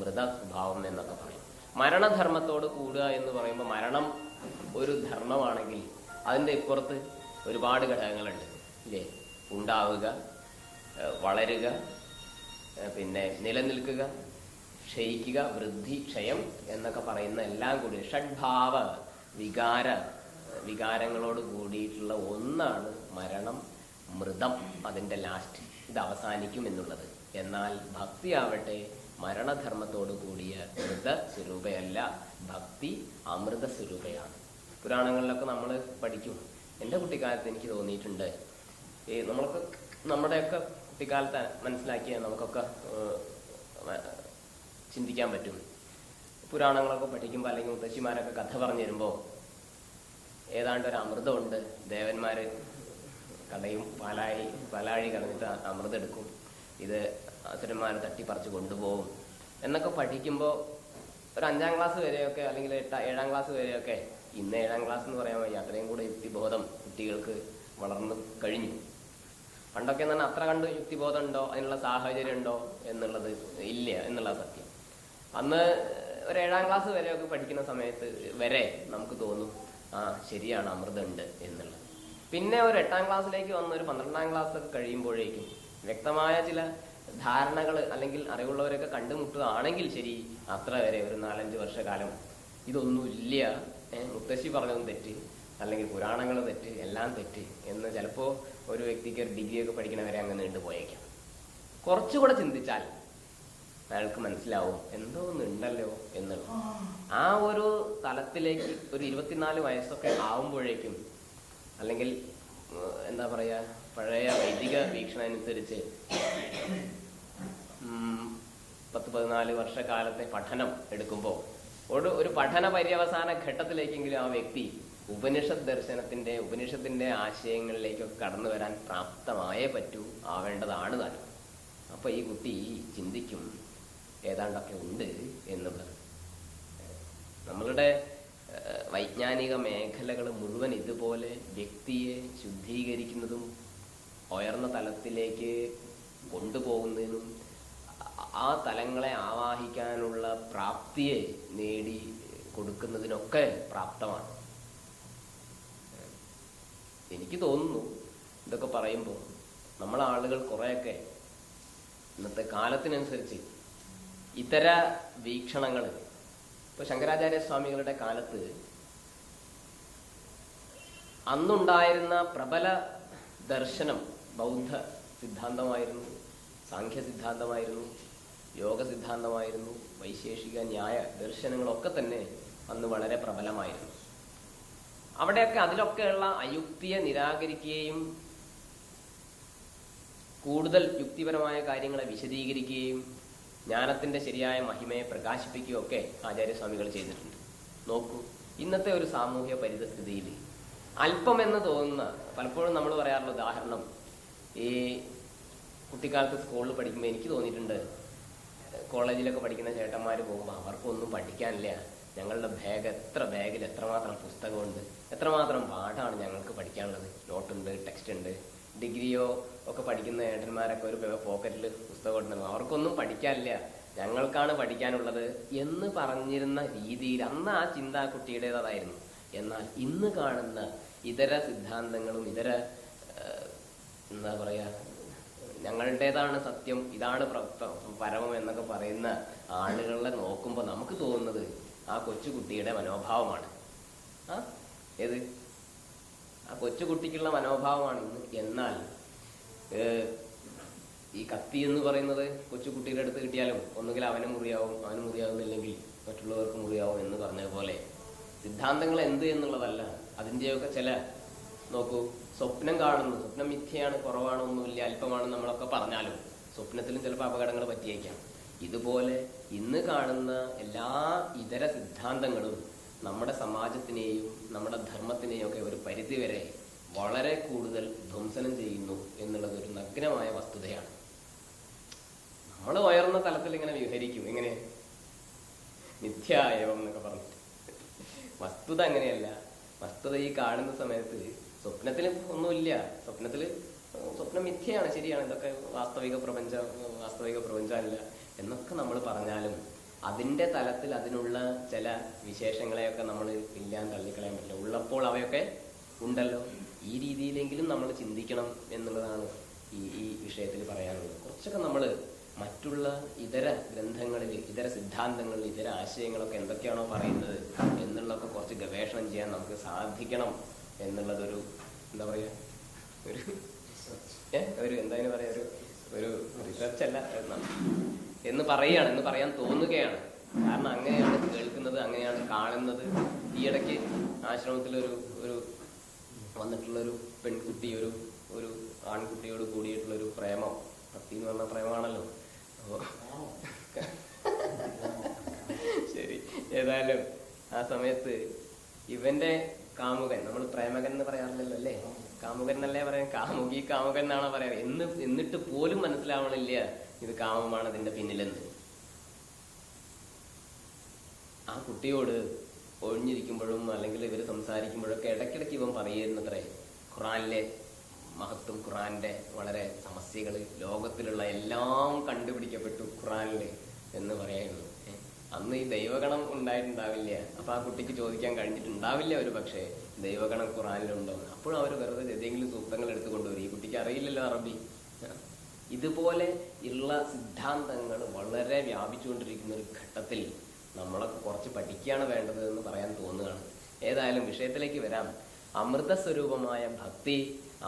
മൃത സ്വഭാവം എന്നൊക്കെ പറയും. മരണധർമ്മത്തോട് കൂടുക എന്ന് പറയുമ്പോൾ മരണം ഒരു ധർമ്മമാണെങ്കിൽ അതിൻ്റെ ഇപ്പുറത്ത് ഒരുപാട് ഘടകങ്ങളുണ്ട് ഇല്ലേ? ഉണ്ടാവുക, വളരുക, പിന്നെ നിലനിൽക്കുക, ക്ഷയിക്കുക, വൃദ്ധി, ക്ഷയം എന്നൊക്കെ പറയുന്ന എല്ലാം കൂടി ഷഡ്ഭാവ വികാരങ്ങളോട് കൂടിയിട്ടുള്ള ഒന്നാണ് മരണം, മൃതം, അതിൻ്റെ ലാസ്റ്റ്, ഇത് അവസാനിക്കും എന്നുള്ളത്. എന്നാൽ ഭക്തി ആവട്ടെ മരണധർമ്മത്തോട് കൂടിയ മൃത സ്വരൂപയല്ല, ഭക്തി അമൃത സ്വരൂപയാണ്. പുരാണങ്ങളിലൊക്കെ നമ്മൾ പഠിക്കും. എൻ്റെ കുട്ടിക്കാലത്ത് എനിക്ക് തോന്നിയിട്ടുണ്ട്, നമ്മുടെയൊക്കെ കുട്ടിക്കാലത്ത് മനസ്സിലാക്കിയ നമുക്കൊക്കെ ചിന്തിക്കാൻ പറ്റും. പുരാണങ്ങളൊക്കെ പഠിക്കുമ്പോൾ അല്ലെങ്കിൽ മുത്തശ്ശിമാരൊക്കെ കഥ പറഞ്ഞു തരുമ്പോൾ ഏതാണ്ട് ഒരു അമൃതമുണ്ട്, ദേവന്മാര് കടയും പാലാഴി കളഞ്ഞിട്ട് അമൃതം എടുക്കും, ഇത് അസുരന്മാരെ തട്ടിപ്പറിച്ച് കൊണ്ടുപോകും എന്നൊക്കെ പഠിക്കുമ്പോൾ ഒരു 5ാം ക്ലാസ് വരെയൊക്കെ അല്ലെങ്കിൽ 7ാം ക്ലാസ് വരെയൊക്കെ, ഇന്ന് 7ാം ക്ലാസ് എന്ന് പറയാൻ വയ്യ, അത്രയും കൂടെ യുക്തിബോധം കുട്ടികൾക്ക് വളർന്നു കഴിഞ്ഞു. പണ്ടൊക്കെ തന്നെ അത്ര കണ്ട് യുക്തിബോധം ഉണ്ടോ, അതിനുള്ള സാഹചര്യം ഉണ്ടോ എന്നുള്ളത് ഇല്ല എന്നുള്ള സത്യം. അന്ന് ഒരു 7ാം ക്ലാസ് വരെയൊക്കെ പഠിക്കുന്ന സമയത്ത് വരെ നമുക്ക് തോന്നും ശരിയാണ് അമൃതം ഉണ്ട് എന്നുള്ളത്. പിന്നെ ഒരു 8ാം ക്ലാസ്സിലേക്ക് വന്ന് ഒരു 12ാം ക്ലാസ് ഒക്കെ കഴിയുമ്പോഴേക്കും വ്യക്തമായ ചില ധാരണകൾ അല്ലെങ്കിൽ അറിവുള്ളവരൊക്കെ കണ്ടുമുട്ടുകയാണെങ്കിൽ ശരി, അത്ര വരെ ഒരു 4-5 വർഷക്കാലം ഇതൊന്നുമില്ല, മുത്തശ്ശി പറഞ്ഞതും തെറ്റ്, അല്ലെങ്കിൽ പുരാണങ്ങൾ തെറ്റ്, എല്ലാം തെറ്റ് എന്ന് ചിലപ്പോൾ ഒരു വ്യക്തിക്ക് ഒരു ഡിഗ്രിയൊക്കെ പഠിക്കണവരെ അങ്ങ് നീണ്ടുപോയേക്കാം. കുറച്ചുകൂടെ ചിന്തിച്ചാൽ അയാൾക്ക് മനസ്സിലാവും എന്തോ ഒന്നുണ്ടല്ലോ എന്നുള്ളത്. ആ ഒരു തലത്തിലേക്ക് ഒരു 24 വയസ്സൊക്കെ ആവുമ്പോഴേക്കും, അല്ലെങ്കിൽ എന്താ പറയുക, പഴയ വൈദിക വീക്ഷണം അനുസരിച്ച് 10-14 വർഷക്കാലത്തെ പഠനം എടുക്കുമ്പോൾ ഒരു പഠന പര്യവസാന ഘട്ടത്തിലേക്കെങ്കിലും ആ വ്യക്തി ഉപനിഷത്തിന്റെ ആശയങ്ങളിലേക്കൊക്കെ കടന്നു വരാൻ പ്രാപ്തമായേ പറ്റൂ, ആവേണ്ടതാണ് താൻ. അപ്പൊ ഈ കുട്ടി ചിന്തിക്കും ഏതാണ്ടൊക്കെ ഉണ്ട് എന്നുള്ളത്. നമ്മളുടെ വൈജ്ഞാനിക മേഖലകൾ മുഴുവൻ ഇതുപോലെ വ്യക്തിയെ ശുദ്ധീകരിക്കുന്നതും ഉയർന്ന തലത്തിലേക്ക് കൊണ്ടുപോകുന്നതിനും ആ തലങ്ങളെ ആവാഹിക്കാനുള്ള പ്രാപ്തിയെ നേടി കൊടുക്കുന്നതിനൊക്കെ പ്രാപ്തമാണ്. എനിക്ക് തോന്നുന്നു ഇതൊക്കെ പറയുമ്പോൾ നമ്മളാളുകൾ കുറേയൊക്കെ ഇന്നത്തെ കാലത്തിനനുസരിച്ച് ഇതര വീക്ഷണങ്ങൾ, ഇപ്പൊ ശങ്കരാചാര്യസ്വാമികളുടെ കാലത്ത് അന്നുണ്ടായിരുന്ന പ്രബല ദർശനം ബൗദ്ധ സിദ്ധാന്തമായിരുന്നു, സാഖ്യ സിദ്ധാന്തമായിരുന്നു, യോഗ സിദ്ധാന്തമായിരുന്നു, വൈശേഷിക ന്യായ ദർശനങ്ങളൊക്കെ തന്നെ അന്ന് വളരെ പ്രബലമായിരുന്നു. അതിലൊക്കെയുള്ള അയുക്തിയെ നിരാകരിക്കുകയും കൂടുതൽ യുക്തിപരമായ കാര്യങ്ങളെ വിശദീകരിക്കുകയും ജ്ഞാനത്തിൻ്റെ ശരിയായ മഹിമയെ പ്രകാശിപ്പിക്കുകയും ഒക്കെ ആചാര്യസ്വാമികൾ ചെയ്തിട്ടുണ്ട്. നോക്കൂ, ഇന്നത്തെ ഒരു സാമൂഹ്യ പരിതസ്ഥിതിയിൽ അല്പമെന്ന് തോന്നുന്ന, പലപ്പോഴും നമ്മൾ പറയാറുള്ള ഉദാഹരണം, ഈ കുട്ടിക്കാലത്ത് സ്കൂളിൽ പഠിക്കുമ്പോൾ എനിക്ക് തോന്നിയിട്ടുണ്ട്, കോളേജിലൊക്കെ പഠിക്കുന്ന ചേട്ടന്മാർ പോകുമ്പോൾ അവർക്കൊന്നും പഠിക്കാനില്ല. ഞങ്ങളുടെ ബാഗിൽ എത്രമാത്രം പുസ്തകമുണ്ട്, എത്രമാത്രം പാഠമാണ് ഞങ്ങൾക്ക് പഠിക്കാനുള്ളത്. നോട്ടുണ്ട്, ടെക്സ്റ്റ് ഉണ്ട്. ഡിഗ്രിയോ ഒക്കെ പഠിക്കുന്ന ഏട്ടന്മാരൊക്കെ ഒരു പോക്കറ്റിൽ പുസ്തകം ഉണ്ടെന്ന്, അവർക്കൊന്നും പഠിക്കാനില്ല, ഞങ്ങൾക്കാണ് പഠിക്കാനുള്ളത് എന്ന് പറഞ്ഞിരുന്ന രീതിയിൽ അന്ന് ആ ചിന്ത ആ കുട്ടിയുടേതായിരുന്നു. എന്നാൽ ഇന്ന് കാണുന്ന ഇതര സിദ്ധാന്തങ്ങളും ഇതര എന്താ പറയുക, ഞങ്ങളുടേതാണ് സത്യം, ഇതാണ് പരമം എന്നൊക്കെ പറയുന്ന ആളുകളെ നോക്കുമ്പോൾ നമുക്ക് തോന്നുന്നത് ആ കൊച്ചുകുട്ടിയുടെ മനോഭാവമാണ്. ഏത് ആ കൊച്ചുകുട്ടിക്കുള്ള മനോഭാവമാണ് ഇന്ന്. എന്നാൽ ഈ കത്തി എന്ന് പറയുന്നത് കൊച്ചുകുട്ടിയുടെ അടുത്ത് കിട്ടിയാലും ഒന്നുകിൽ അവന് മുറിയാവുന്നില്ലെങ്കിൽ മറ്റുള്ളവർക്ക് മുറിയാവും എന്ന് പറഞ്ഞ പോലെ സിദ്ധാന്തങ്ങൾ എന്ത് എന്നുള്ളതല്ല, അതിൻ്റെയൊക്കെ ചില, നോക്കൂ, സ്വപ്നം കാണുന്നു, സ്വപ്നം മിഥ്യയാണ്, കുറവാണ്, ഒന്നുമില്ല, അല്പമാണ് നമ്മളൊക്കെ പറഞ്ഞാലും സ്വപ്നത്തിലും ചിലപ്പോൾ അപകടങ്ങൾ പറ്റിയേക്കാം. ഇതുപോലെ ഇന്ന് കാണുന്ന എല്ലാ ഇതര സിദ്ധാന്തങ്ങളും നമ്മുടെ സമാജത്തിനെയും നമ്മുടെ ധർമ്മത്തിനെയും ഒക്കെ ഒരു പരിധിവരെ വളരെ കൂടുതൽ ധ്വംസനം ചെയ്യുന്നു എന്നുള്ളത് ഒരു നഗ്നമായ വസ്തുതയാണ്. നമ്മൾ ഉയർന്ന തലത്തിൽ ഇങ്ങനെ വിഹരിക്കും, എങ്ങനെ മിഥ്യായവം എന്നൊക്കെ പറഞ്ഞിട്ട്. വസ്തുത അങ്ങനെയല്ല. വസ്തുത ഈ കാണുന്ന സമയത്ത് സ്വപ്നത്തിൽ ഒന്നുമില്ല, സ്വപ്നം മിഥ്യയാണ്, ശരിയാണ്, ഇതൊക്കെ വാസ്തവിക പ്രപഞ്ചമല്ല എന്നൊക്കെ നമ്മൾ പറഞ്ഞാലും അതിൻ്റെ തലത്തിൽ അതിനുള്ള ചില വിശേഷങ്ങളെയൊക്കെ നമ്മൾ ഇല്ലാൻ തള്ളിക്കളയാൻ പറ്റില്ല. ഉള്ളപ്പോൾ അവയൊക്കെ ഉണ്ടല്ലോ. ഈ രീതിയിലെങ്കിലും നമ്മൾ ചിന്തിക്കണം എന്നുള്ളതാണ് ഈ വിഷയത്തിൽ പറയാനുള്ളത്. കുറച്ചൊക്കെ നമ്മൾ മറ്റുള്ള ഇതര ഗ്രന്ഥങ്ങളിൽ, ഇതര സിദ്ധാന്തങ്ങളിൽ, ഇതര ആശയങ്ങളൊക്കെ എന്തൊക്കെയാണോ പറയുന്നത് എന്നുള്ളതൊക്കെ കുറച്ച് ഗവേഷണം ചെയ്യാൻ നമുക്ക് സാധിക്കണം എന്നുള്ളതൊരു എന്താ പറയുക, ഒരു എന്തായാലും പറയാ, ഒരു റിസർച്ച് അല്ല എന്ന് പറയാൻ തോന്നുകയാണ്. കാരണം അങ്ങനെയാണ് കേൾക്കുന്നത്, അങ്ങനെയാണ് കാണുന്നത്. ഈയിടയ്ക്ക് ആശ്രമത്തിൽ ഒരു വന്നിട്ടുള്ളൊരു പെൺകുട്ടി ഒരു ആൺകുട്ടിയോട് കൂടിയിട്ടുള്ളൊരു പ്രേമം, ഭക്തി എന്ന് പറഞ്ഞ പ്രേമമാണല്ലോ. ശരി, ഏതായാലും ആ സമയത്ത് ഇവന്റെ കാമുകൻ, നമ്മൾ പ്രേമകൻ എന്ന് പറയാറില്ലല്ലോ അല്ലേ, കാമുകൻ എന്നല്ലേ പറയാൻ, കാമുകൻ എന്നാണോ പറയാ, എന്നിട്ട് പോലും മനസ്സിലാവണില്ല ഇത് കാമമാണ് ഇതിന്റെ പിന്നിലെന്ന്. ആ കുട്ടിയോട് ഒഴിഞ്ഞിരിക്കുമ്പോഴും അല്ലെങ്കിൽ ഇവർ സംസാരിക്കുമ്പോഴൊക്കെ ഇടയ്ക്കിടയ്ക്ക് ഇവൻ പറയുന്നത്രേ ഖുറാനിലെ മഹത്വം, ഖുറാന്റെ വളരെ സമസ്യകൾ, ലോകത്തിലുള്ള എല്ലാം കണ്ടുപിടിക്കപ്പെട്ടു ഖുറാനില് എന്ന് പറയായിരുന്നു. അന്ന് ഈ ദൈവഗണം ഉണ്ടായിട്ടുണ്ടാവില്ല. അപ്പൊ ആ കുട്ടിക്ക് ചോദിക്കാൻ കഴിഞ്ഞിട്ടുണ്ടാവില്ല ഒരു പക്ഷേ ദൈവഗണം ഖുറാനിലുണ്ടോ. അപ്പോഴും അവർ വെറുതെ ഏതെങ്കിലും സൂക്തങ്ങൾ എടുത്തുകൊണ്ടുവരും. ഈ കുട്ടിക്ക് അറിയില്ലല്ലോ അറബി. ഇതുപോലെ ഉള്ള സിദ്ധാന്തങ്ങൾ വളരെ വ്യാപിച്ചുകൊണ്ടിരിക്കുന്ന ഒരു ഘട്ടത്തിൽ നമ്മളൊക്കെ കുറച്ച് പഠിക്കുകയാണ് വേണ്ടത് എന്ന് പറയാൻ തോന്നുകയാണ്. ഏതായാലും വിഷയത്തിലേക്ക് വരാം. അമൃതസ്വരൂപമായ ഭക്തി,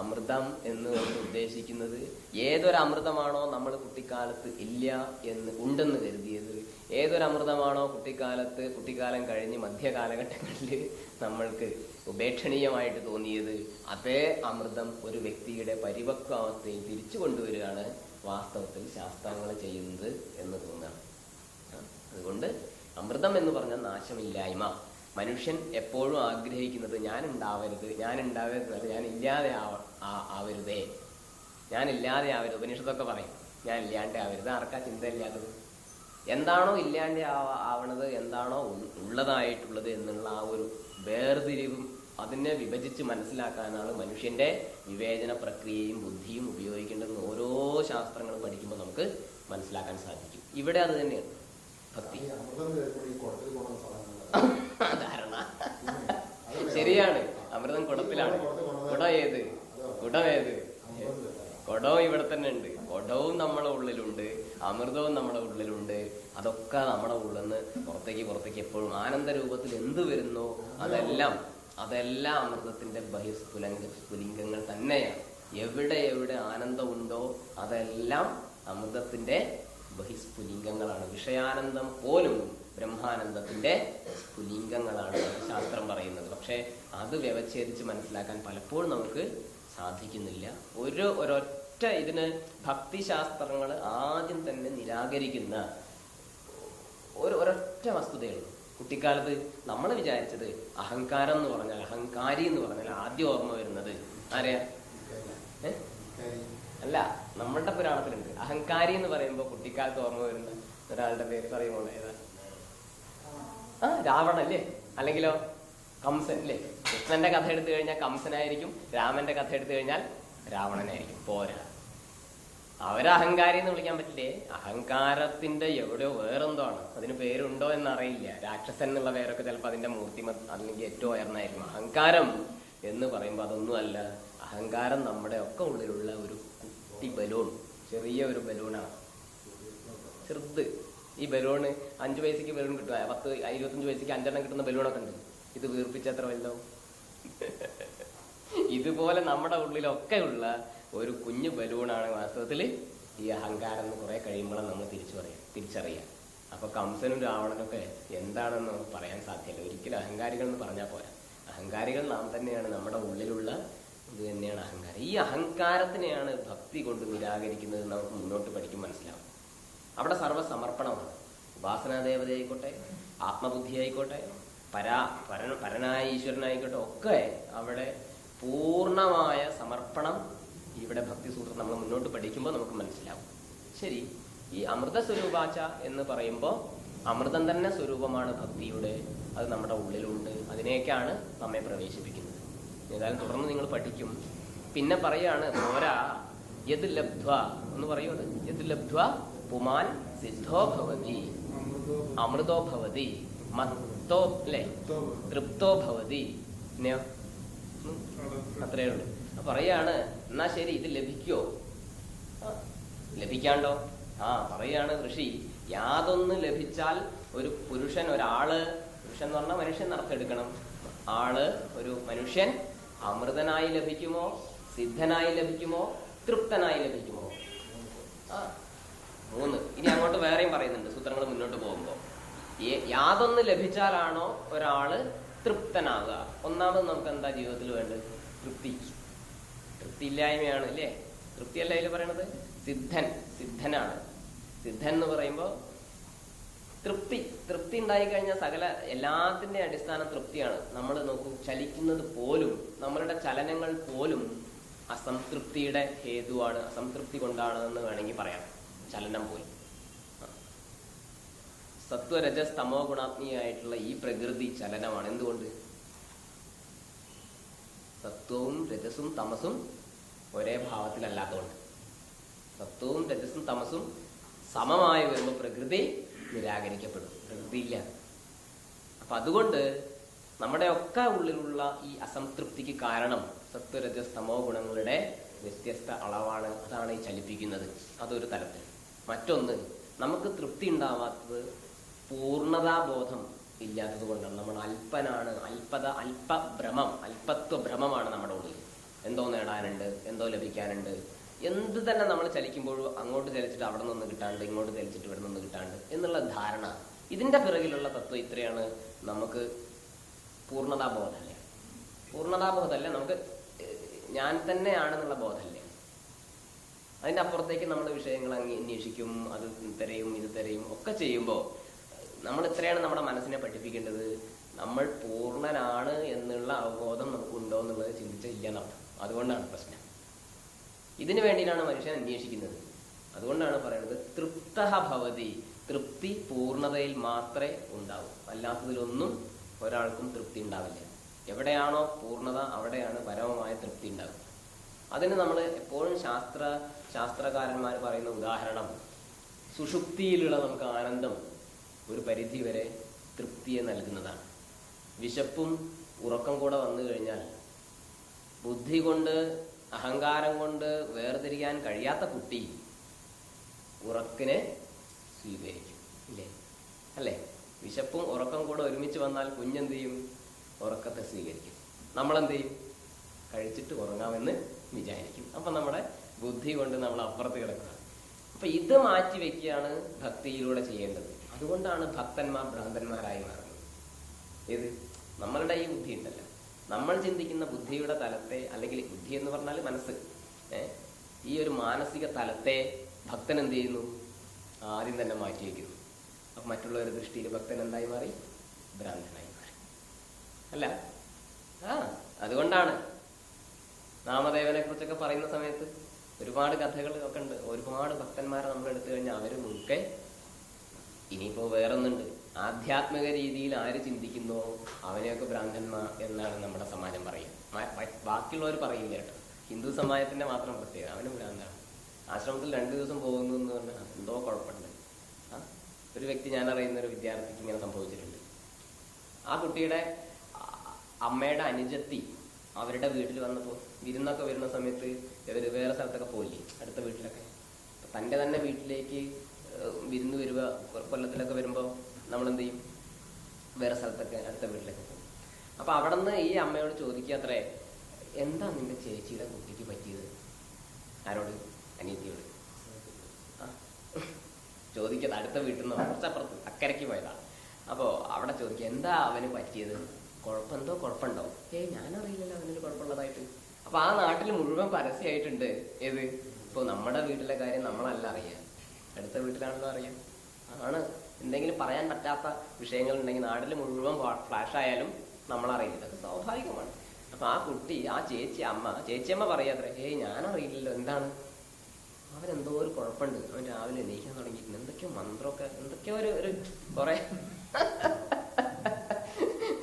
അമൃതം എന്ന് ഉദ്ദേശിക്കുന്നത് ഏതൊരമൃതമാണോ നമ്മൾ കുട്ടിക്കാലത്ത് ഉണ്ടെന്ന് കരുതിയത്, ഏതൊരമൃതമാണോ കുട്ടിക്കാലം കഴിഞ്ഞ് മധ്യകാലഘട്ടങ്ങളിൽ നമ്മൾക്ക് ഉപേക്ഷണീയമായിട്ട് തോന്നിയത്, അതേ അമൃതം ഒരു വ്യക്തിയുടെ പരിപക്വാവസ്ഥയിൽ തിരിച്ചു കൊണ്ടുവരികയാണ് വാസ്തവത്തിൽ ശാസ്ത്രങ്ങൾ ചെയ്യുന്നത് എന്ന് തോന്നുകയാണ്. അതുകൊണ്ട് അമൃതം എന്ന് പറഞ്ഞാൽ നാശമില്ലായ്മ. മനുഷ്യൻ എപ്പോഴും ആഗ്രഹിക്കുന്നത് ഞാനില്ലാതെ ആവരുത്. ഉപനിഷത്തൊക്കെ പറയും ഞാൻ ഇല്ലാണ്ട് ആവരുത്. ആർക്കാ ചിന്തയില്ലാത്തത്? എന്താണോ ഇല്ലാണ്ട് ആവണത്, എന്താണോ ഉള്ളതായിട്ടുള്ളത് എന്നുള്ള ആ ഒരു വേർതിരിവും അതിനെ വിഭജിച്ച് മനസ്സിലാക്കാനാണ് മനുഷ്യന്റെ വിവേചന പ്രക്രിയയും ബുദ്ധിയും ഉപയോഗിക്കേണ്ടതെന്ന് ഓരോ ശാസ്ത്രങ്ങളും പഠിക്കുമ്പോൾ നമുക്ക് മനസ്സിലാക്കാൻ സാധിക്കും. ഇവിടെ അത് തന്നെയാണ് ഭക്തി. ധാരണ ശരിയാണ്. അമൃതം കുടത്തിലാണ്. കുടം കുടവും ഇവിടെ തന്നെ ഉണ്ട്. കുടവും നമ്മുടെ ഉള്ളിലുണ്ട്, അമൃതവും നമ്മുടെ ഉള്ളിലുണ്ട്. അതൊക്കെ നമ്മുടെ ഉള്ളിൽ നിന്ന് പുറത്തേക്ക് എപ്പോഴും ആനന്ദ രൂപത്തിൽ എന്ത് വരുന്നോ അതെല്ലാം അമൃതത്തിന്റെ ബഹിസ്ഫുലിംഗങ്ങൾ തന്നെയാണ്. എവിടെ ആനന്ദമുണ്ടോ അതെല്ലാം അമൃതത്തിന്റെ ബഹിസ്ഫുലിംഗങ്ങളാണ്. വിഷയാനന്ദം പോലും ബ്രഹ്മാനന്ദത്തിന്റെ സ്ഫുലിംഗങ്ങളാണ് ശാസ്ത്രം പറയുന്നത്. പക്ഷെ അത് വ്യവച്ഛേദിച്ച് മനസ്സിലാക്കാൻ പലപ്പോഴും നമുക്ക് സാധിക്കുന്നില്ല. ഒരൊറ്റ ഇതിന് ഭക്തിശാസ്ത്രങ്ങൾ ആദ്യം തന്നെ നിരാകരിക്കുന്ന ഒരൊറ്റ വസ്തുതയുള്ളൂ. കുട്ടിക്കാലത്ത് നമ്മൾ വിചാരിച്ചത് അഹങ്കാരം എന്ന് പറഞ്ഞാൽ, അഹങ്കാരി എന്ന് പറഞ്ഞാൽ ആദ്യം ഓർമ്മ വരുന്നത് ആരെയാ? അല്ല, നമ്മളുടെ പുരാണത്തിലുണ്ട്. അഹങ്കാരി എന്ന് പറയുമ്പോൾ കുട്ടിക്കാലത്ത് ഓർമ്മ വരുന്ന ഒരാളുടെ പേര് പറയുമോ? ഏതാ? രാവണൻ അല്ലേ? അല്ലെങ്കിലോ കംസൻ അല്ലേ? കൃഷ്ണന്റെ കഥ എടുത്തു കഴിഞ്ഞാൽ കംസനായിരിക്കും, രാമന്റെ കഥ എടുത്തു കഴിഞ്ഞാൽ രാവണനായിരിക്കും. പോരാ, അവരെ അഹങ്കാരി എന്ന് വിളിക്കാൻ പറ്റില്ലേ? അഹങ്കാരത്തിന്റെ എവിടെയോ വേറെന്തോ ആണ്. അതിന് പേരുണ്ടോ എന്നറിയില്ല. രാക്ഷസൻ എന്നുള്ള പേരൊക്കെ ചിലപ്പോൾ അതിന്റെ മൂർത്തിമ അല്ലെങ്കിൽ ഏറ്റവും ഉയർന്നായിരിക്കും. അഹങ്കാരം എന്ന് പറയുമ്പോൾ അതൊന്നും അല്ല. അഹങ്കാരം നമ്മുടെ ഒക്കെ ഉള്ളിലുള്ള ഒരു കുട്ടി ബലൂൺ, ചെറിയ ഒരു ബലൂണാണ്, ചെറുത്. ഈ ബലൂണ് 5 പൈസക്ക് ബലൂൺ കിട്ടുക, 25 പൈസക്ക് 5 കിട്ടുന്ന ബലൂണൊക്കെ ഉണ്ട്. ഇത് വീർപ്പിച്ച എത്ര വല്ലോ. ഇതുപോലെ നമ്മുടെ ഉള്ളിലൊക്കെ ഉള്ള ഒരു കുഞ്ഞു ബലൂണാണ് വാസ്തവത്തിൽ ഈ അഹങ്കാരം എന്ന് കുറെ കഴിയുമ്പോഴാണ് നമ്മൾ തിരിച്ചറിയാം. അപ്പൊ കംസനും രാവണനൊക്കെ എന്താണെന്ന് നമുക്ക് പറയാൻ സാധ്യമല്ല. ഒരിക്കലും അഹങ്കാരികൾ എന്ന് പറഞ്ഞാൽ പോരാ. അഹങ്കാരികൾ നാം തന്നെയാണ്, നമ്മുടെ ഉള്ളിലുള്ള ഇത് തന്നെയാണ് അഹങ്കാരം. ഈ അഹങ്കാരത്തിനെയാണ് ഭക്തി കൊണ്ട് നിരാകരിക്കുന്നത്. നമുക്ക് മുന്നോട്ട് പഠിക്കും മനസ്സിലാവും. അവിടെ സർവ്വസമർപ്പണമാണ്. ഉപാസനാദേവത ആയിക്കോട്ടെ, ആത്മബുദ്ധി ആയിക്കോട്ടെ, പരനായ ഈശ്വരനായിക്കോട്ടെ, ഒക്കെ അവിടെ പൂർണ്ണമായ സമർപ്പണം. ഇവിടെ ഭക്തി സൂത്രം നമ്മൾ മുന്നോട്ട് പഠിക്കുമ്പോൾ നമുക്ക് മനസ്സിലാവും. ശരി, ഈ അമൃത സ്വരൂപാച്ച എന്ന് പറയുമ്പോൾ അമൃതം തന്നെ സ്വരൂപമാണ് ഭക്തിയുടെ. അത് നമ്മുടെ ഉള്ളിലുണ്ട്. അതിനെയൊക്കെയാണ് നമ്മെ പ്രവേശിപ്പിക്കുന്നത്. ഏതായാലും തുടർന്ന് നിങ്ങൾ പഠിക്കും. പിന്നെ പറയാണ് പോരാ, യത് ലബ്ധ്വ എന്ന് പറയുന്നത്, യത് ലബ്ധ്വ പുമാൻ സിദ്ധോ ഭവതി, അമൃതോ ഭവതി, മത്തോ അല്ലെ, തൃപ്തോ ഭവതി. പിന്നെയോ അത്രയേ ഉള്ളൂ. പറയാണ്, എന്നാ ശരി, ഇത് ലഭിക്കോ? ലഭിക്കാണ്ടോ? പറയാണ് ഋഷി, യാതൊന്ന് ലഭിച്ചാൽ ഒരു പുരുഷൻ, പുരുഷൻ എന്ന് പറഞ്ഞാൽ മനുഷ്യൻ നടത്തെടുക്കണം. ഒരു മനുഷ്യൻ അമൃതനായി ലഭിക്കുമോ, സിദ്ധനായി ലഭിക്കുമോ, തൃപ്തനായി ലഭിക്കുമോ? 3. ഇനി അങ്ങോട്ട് വേറെയും പറയുന്നുണ്ട് സൂത്രങ്ങൾ മുന്നോട്ട് പോകുമ്പോൾ. യാതൊന്ന് ലഭിച്ചാലാണോ ഒരാള് തൃപ്തനാകുക? ഒന്നാമത് നമുക്ക് എന്താ ജീവിതത്തിൽ വേണ്ടത്? തൃപ്തിയില്ലായ്മയാണ് അല്ലേ? തൃപ്തിയല്ല അതിൽ പറയണത്. സിദ്ധനാണ്. സിദ്ധൻ എന്ന് പറയുമ്പോൾ തൃപ്തി ഉണ്ടായിക്കഴിഞ്ഞാൽ എല്ലാത്തിന്റെ അടിസ്ഥാനം തൃപ്തിയാണ്. നമ്മൾ നോക്കൂ, ചലിക്കുന്നത് പോലും, നമ്മളുടെ ചലനങ്ങൾ പോലും അസംതൃപ്തിയുടെ ഹേതുവാണ്. അസംതൃപ്തി കൊണ്ടാണെന്ന് വേണമെങ്കിൽ പറയാം. ചലനം പോലും സത്വരജസ് തമോ ഗുണാത്മീയായിട്ടുള്ള ഈ പ്രകൃതി ചലനമാണ്. എന്തുകൊണ്ട്? സത്വവും രജസും തമസും ഒരേ ഭാവത്തിലല്ലാത്തതുകൊണ്ട്. സത്വവും രജസും തമസും സമമായി വരുമ്പോൾ പ്രകൃതി നിരാകരിക്കപ്പെടും. പ്രകൃതി ഇല്ല. അപ്പൊ അതുകൊണ്ട് നമ്മുടെ ഒക്കെ ഉള്ളിലുള്ള ഈ അസംതൃപ്തിക്ക് കാരണം സത്വരജസ് തമോ ഗുണങ്ങളുടെ വ്യത്യസ്ത അളവാണ്. അതാണ് ഈ ചലിപ്പിക്കുന്നത്. അതൊരു തലത്തിൽ. മറ്റൊന്ന്, നമുക്ക് തൃപ്തി ഉണ്ടാവാത്തത് പൂർണ്ണതാബോധം ഇല്ലാത്തത് കൊണ്ടാണ്. നമ്മൾ അല്പനാണ്. അല്പത്വ ഭ്രമമാണ് നമ്മുടെ ഉള്ളിൽ. എന്തോ നേടാനുണ്ട്, എന്തോ ലഭിക്കാനുണ്ട്. എന്ത് തന്നെ നമ്മൾ ചലിക്കുമ്പോഴും അങ്ങോട്ട് ചലിച്ചിട്ട് അവിടെ നിന്ന് കിട്ടാണ്ട്, ഇങ്ങോട്ട് ചലിച്ചിട്ട് ഇവിടെ നിന്ന് കിട്ടാണ്ട് എന്നുള്ള ധാരണ. ഇതിന്റെ പിറകിലുള്ള തത്വം ഇത്രയാണ്. നമുക്ക് പൂർണ്ണതാബോധമല്ലേ? പൂർണ്ണതാബോധമല്ലേ? നമുക്ക് ഞാൻ തന്നെയാണെന്നുള്ള ബോധമല്ലേ? അതിന്റെ അപ്പുറത്തേക്ക് നമ്മൾ വിഷയങ്ങൾ അന്വേഷിക്കും, അത് തിരയും ഇത് തിരയും ഒക്കെ ചെയ്യുമ്പോൾ നമ്മൾ ഇത്രയാണ് നമ്മുടെ മനസ്സിനെ പഠിപ്പിക്കേണ്ടത്. നമ്മൾ പൂർണ്ണനാണ് എന്നുള്ള അവബോധം നമുക്കുണ്ടോ എന്നുള്ളത് ചിന്തിച്ചില്ല എന്നർത്ഥം. അതുകൊണ്ടാണ് പ്രശ്നം. ഇതിനു വേണ്ടിയിട്ടാണ് മനുഷ്യൻ അന്വേഷിക്കുന്നത്. അതുകൊണ്ടാണ് പറയുന്നത് തൃപ്തഃ ഭവതി. തൃപ്തി പൂർണ്ണതയിൽ മാത്രമേ ഉണ്ടാവൂ. അല്ലാത്തതിലൊന്നും ഒരാൾക്കും തൃപ്തി ഉണ്ടാവില്ല. എവിടെയാണോ പൂർണ്ണത അവിടെയാണ് പരമമായ തൃപ്തി ഉണ്ടാവുക. അതിന് നമ്മൾ എപ്പോഴും ശാസ്ത്രകാരന്മാർ പറയുന്ന ഉദാഹരണം, സുഷുപ്തിയിലുള്ള നമുക്ക് ആനന്ദം ഒരു പരിധി വരെ തൃപ്തിയെ നൽകുന്നതാണ്. വിശപ്പും ഉറക്കം കൂടെ വന്നു കഴിഞ്ഞാൽ ബുദ്ധി കൊണ്ട്, അഹങ്കാരം കൊണ്ട് വേർതിരിക്കാൻ കഴിയാത്ത കുട്ടി ഉറക്കിനെ സ്വീകരിക്കും. ഇല്ലേ? അല്ലേ? വിശപ്പും ഉറക്കം കൂടെ ഒരുമിച്ച് വന്നാൽ കുഞ്ഞെന്ത് ചെയ്യും? ഉറക്കത്തെ സ്വീകരിക്കും. നമ്മളെന്ത് ചെയ്യും? കഴിച്ചിട്ട് ഉറങ്ങാമെന്ന് വിചാരിക്കും. അപ്പൊ നമ്മുടെ ബുദ്ധി കൊണ്ട് നമ്മൾ അപ്പുറത്ത് കിടക്കുക. അപ്പൊ ഇത് മാറ്റി വെക്കുകയാണ് ഭക്തിയിലൂടെ ചെയ്യേണ്ടത്. അതുകൊണ്ടാണ് ഭക്തന്മാർ ഭ്രാന്തന്മാരായി മാറുന്നത്. ഏത്? നമ്മളുടെ ഈ ബുദ്ധി ഉണ്ടല്ലോ, നമ്മൾ ചിന്തിക്കുന്ന ബുദ്ധിയുടെ തലത്തെ, അല്ലെങ്കിൽ ബുദ്ധി എന്ന് പറഞ്ഞാൽ മനസ്സ്, ഈ ഒരു മാനസിക തലത്തെ ഭക്തൻ എന്ത് ചെയ്യുന്നു? ആദ്യം തന്നെ മാറ്റി വയ്ക്കുന്നു. അപ്പൊ മറ്റുള്ളവരുടെ ദൃഷ്ടിയിൽ ഭക്തൻ എന്തായി മാറി? ഭ്രാന്തനായി മാറി. അല്ല, അതുകൊണ്ടാണ് നാമദേവനെ കുറിച്ചൊക്കെ പറയുന്ന സമയത്ത് ഒരുപാട് കഥകൾ ഒക്കെ ഉണ്ട്. ഒരുപാട് ഭക്തന്മാരെ നമ്മൾ എടുത്തു കഴിഞ്ഞാൽ അവര് മുൻകെ ഇനിയിപ്പോ വേറൊന്നുണ്ട്, ആധ്യാത്മിക രീതിയിൽ ആര് ചിന്തിക്കുന്നോ അവനെയൊക്കെ ഭ്രാന്തന്മാർ എന്നാണ് നമ്മുടെ സമാജം പറയുക. ബാക്കിയുള്ളവർ പറയില്ല കേട്ടോ. ഹിന്ദു സമാജത്തിന്റെ മാത്രം പ്രത്യേകത, അവനും ഭ്രാന്താണ്. ആശ്രമത്തിൽ 2 ദിവസം പോകുന്നു എന്ന് പറഞ്ഞാൽ എന്തോ കുഴപ്പമുണ്ട്. ഒരു വ്യക്തി, ഞാൻ അറിയുന്ന ഒരു വിദ്യാർത്ഥിക്ക് ഇങ്ങനെ സംഭവിച്ചിട്ടുണ്ട്. ആ കുട്ടിയുടെ അമ്മയുടെ അനുജത്തി അവരുടെ വീട്ടിൽ വന്നപ്പോൾ വിരുന്നൊക്കെ വരുന്ന സമയത്ത് ഇവർ വേറെ സ്ഥലത്തൊക്കെ പോയില്ലേ, അടുത്ത വീട്ടിലൊക്കെ. തൻ്റെ തന്നെ വീട്ടിലേക്ക് വിരുന്ന് വരിക, കൊല്ലത്തിലൊക്കെ വരുമ്പോൾ നമ്മളെന്ത് ചെയ്യും? വേറെ സ്ഥലത്തൊക്കെ അടുത്ത വീട്ടിലൊക്കെ പോകും. അപ്പൊ അവിടെ നിന്ന് ഈ അമ്മയോട് ചോദിക്കാത്രേ, എന്താ നിന്റെ ചേച്ചിയുടെ കുട്ടിക്ക് പറ്റിയത്? ആരോട്? അനിയത്തിയോട്. ചോദിക്കത് അടുത്ത വീട്ടിൽ നിന്ന് കുറച്ചപ്പുറത്ത് അക്കരയ്ക്ക് പോയതാണ്. അപ്പോൾ അവിടെ ചോദിക്കുക, എന്താ അവന് പറ്റിയത്? എന്തോ കുഴപ്പമുണ്ടോ? ഞാനറിയില്ലല്ലോ അവനൊരു കുഴപ്പമുള്ളതായിട്ട്. അപ്പൊ ആ നാട്ടിൽ മുഴുവൻ പരസ്യമായിട്ടുണ്ട്. ഏത്? ഇപ്പൊ നമ്മുടെ വീട്ടിലെ കാര്യം നമ്മളല്ല അറിയാം, അടുത്ത വീട്ടിലാണല്ലോ അറിയാം. എന്തെങ്കിലും പറയാൻ പറ്റാത്ത വിഷയങ്ങൾ ഉണ്ടെങ്കിൽ നാട്ടിൽ മുഴുവൻ ഫ്ലാഷ് ആയാലും നമ്മളറിയില്ല. ഇതൊക്കെ സ്വാഭാവികമാണ്. അപ്പൊ ആ കുട്ടി, ആ ചേച്ചിയമ്മ പറയാത്രേ, ഞാനറിയില്ലല്ലോ, എന്താണ്? അവനെന്തോ ഒരു കുഴപ്പമുണ്ട്, അവൻ രാവിലെ എണീക്കാൻ തുടങ്ങിയിട്ടുണ്ട്, എന്തൊക്കെയോ മന്ത്രമൊക്കെ, എന്തൊക്കെയോ ഒരു കുറെ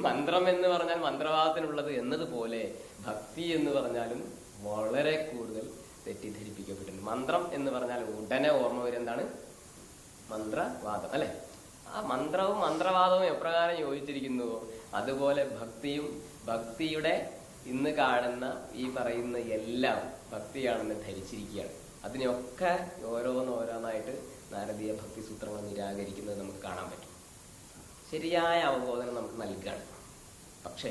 മന്ത്രം എന്ന് പറഞ്ഞാൽ മന്ത്രവാദത്തിനുള്ളത് എന്നതുപോലെ ഭക്തി എന്ന് പറഞ്ഞാലും വളരെ കൂടുതൽ തെറ്റിദ്ധരിപ്പിക്കപ്പെട്ടിട്ടുണ്ട്. മന്ത്രം എന്ന് പറഞ്ഞാൽ ഉടനെ ഓർമ്മ വരും എന്താണ്? മന്ത്രവാദം, അല്ലെ? ആ മന്ത്രവും മന്ത്രവാദവും എപ്രകാരം യോജിച്ചിരിക്കുന്നുവോ അതുപോലെ ഭക്തിയുടെ ഇന്ന് കാണുന്ന ഈ പറയുന്ന എല്ലാം ഭക്തിയാണെന്ന് ധരിച്ചിരിക്കുകയാണ്. അതിനെയൊക്കെ ഓരോന്നോരോന്നായിട്ട് നാരദീയ ഭക്തി സൂത്രങ്ങൾ നിരാകരിക്കുന്നത് നമുക്ക് കാണാൻ പറ്റും. ശരിയായ അവബോധനം നമുക്ക് നൽകുകയാണ്. പക്ഷേ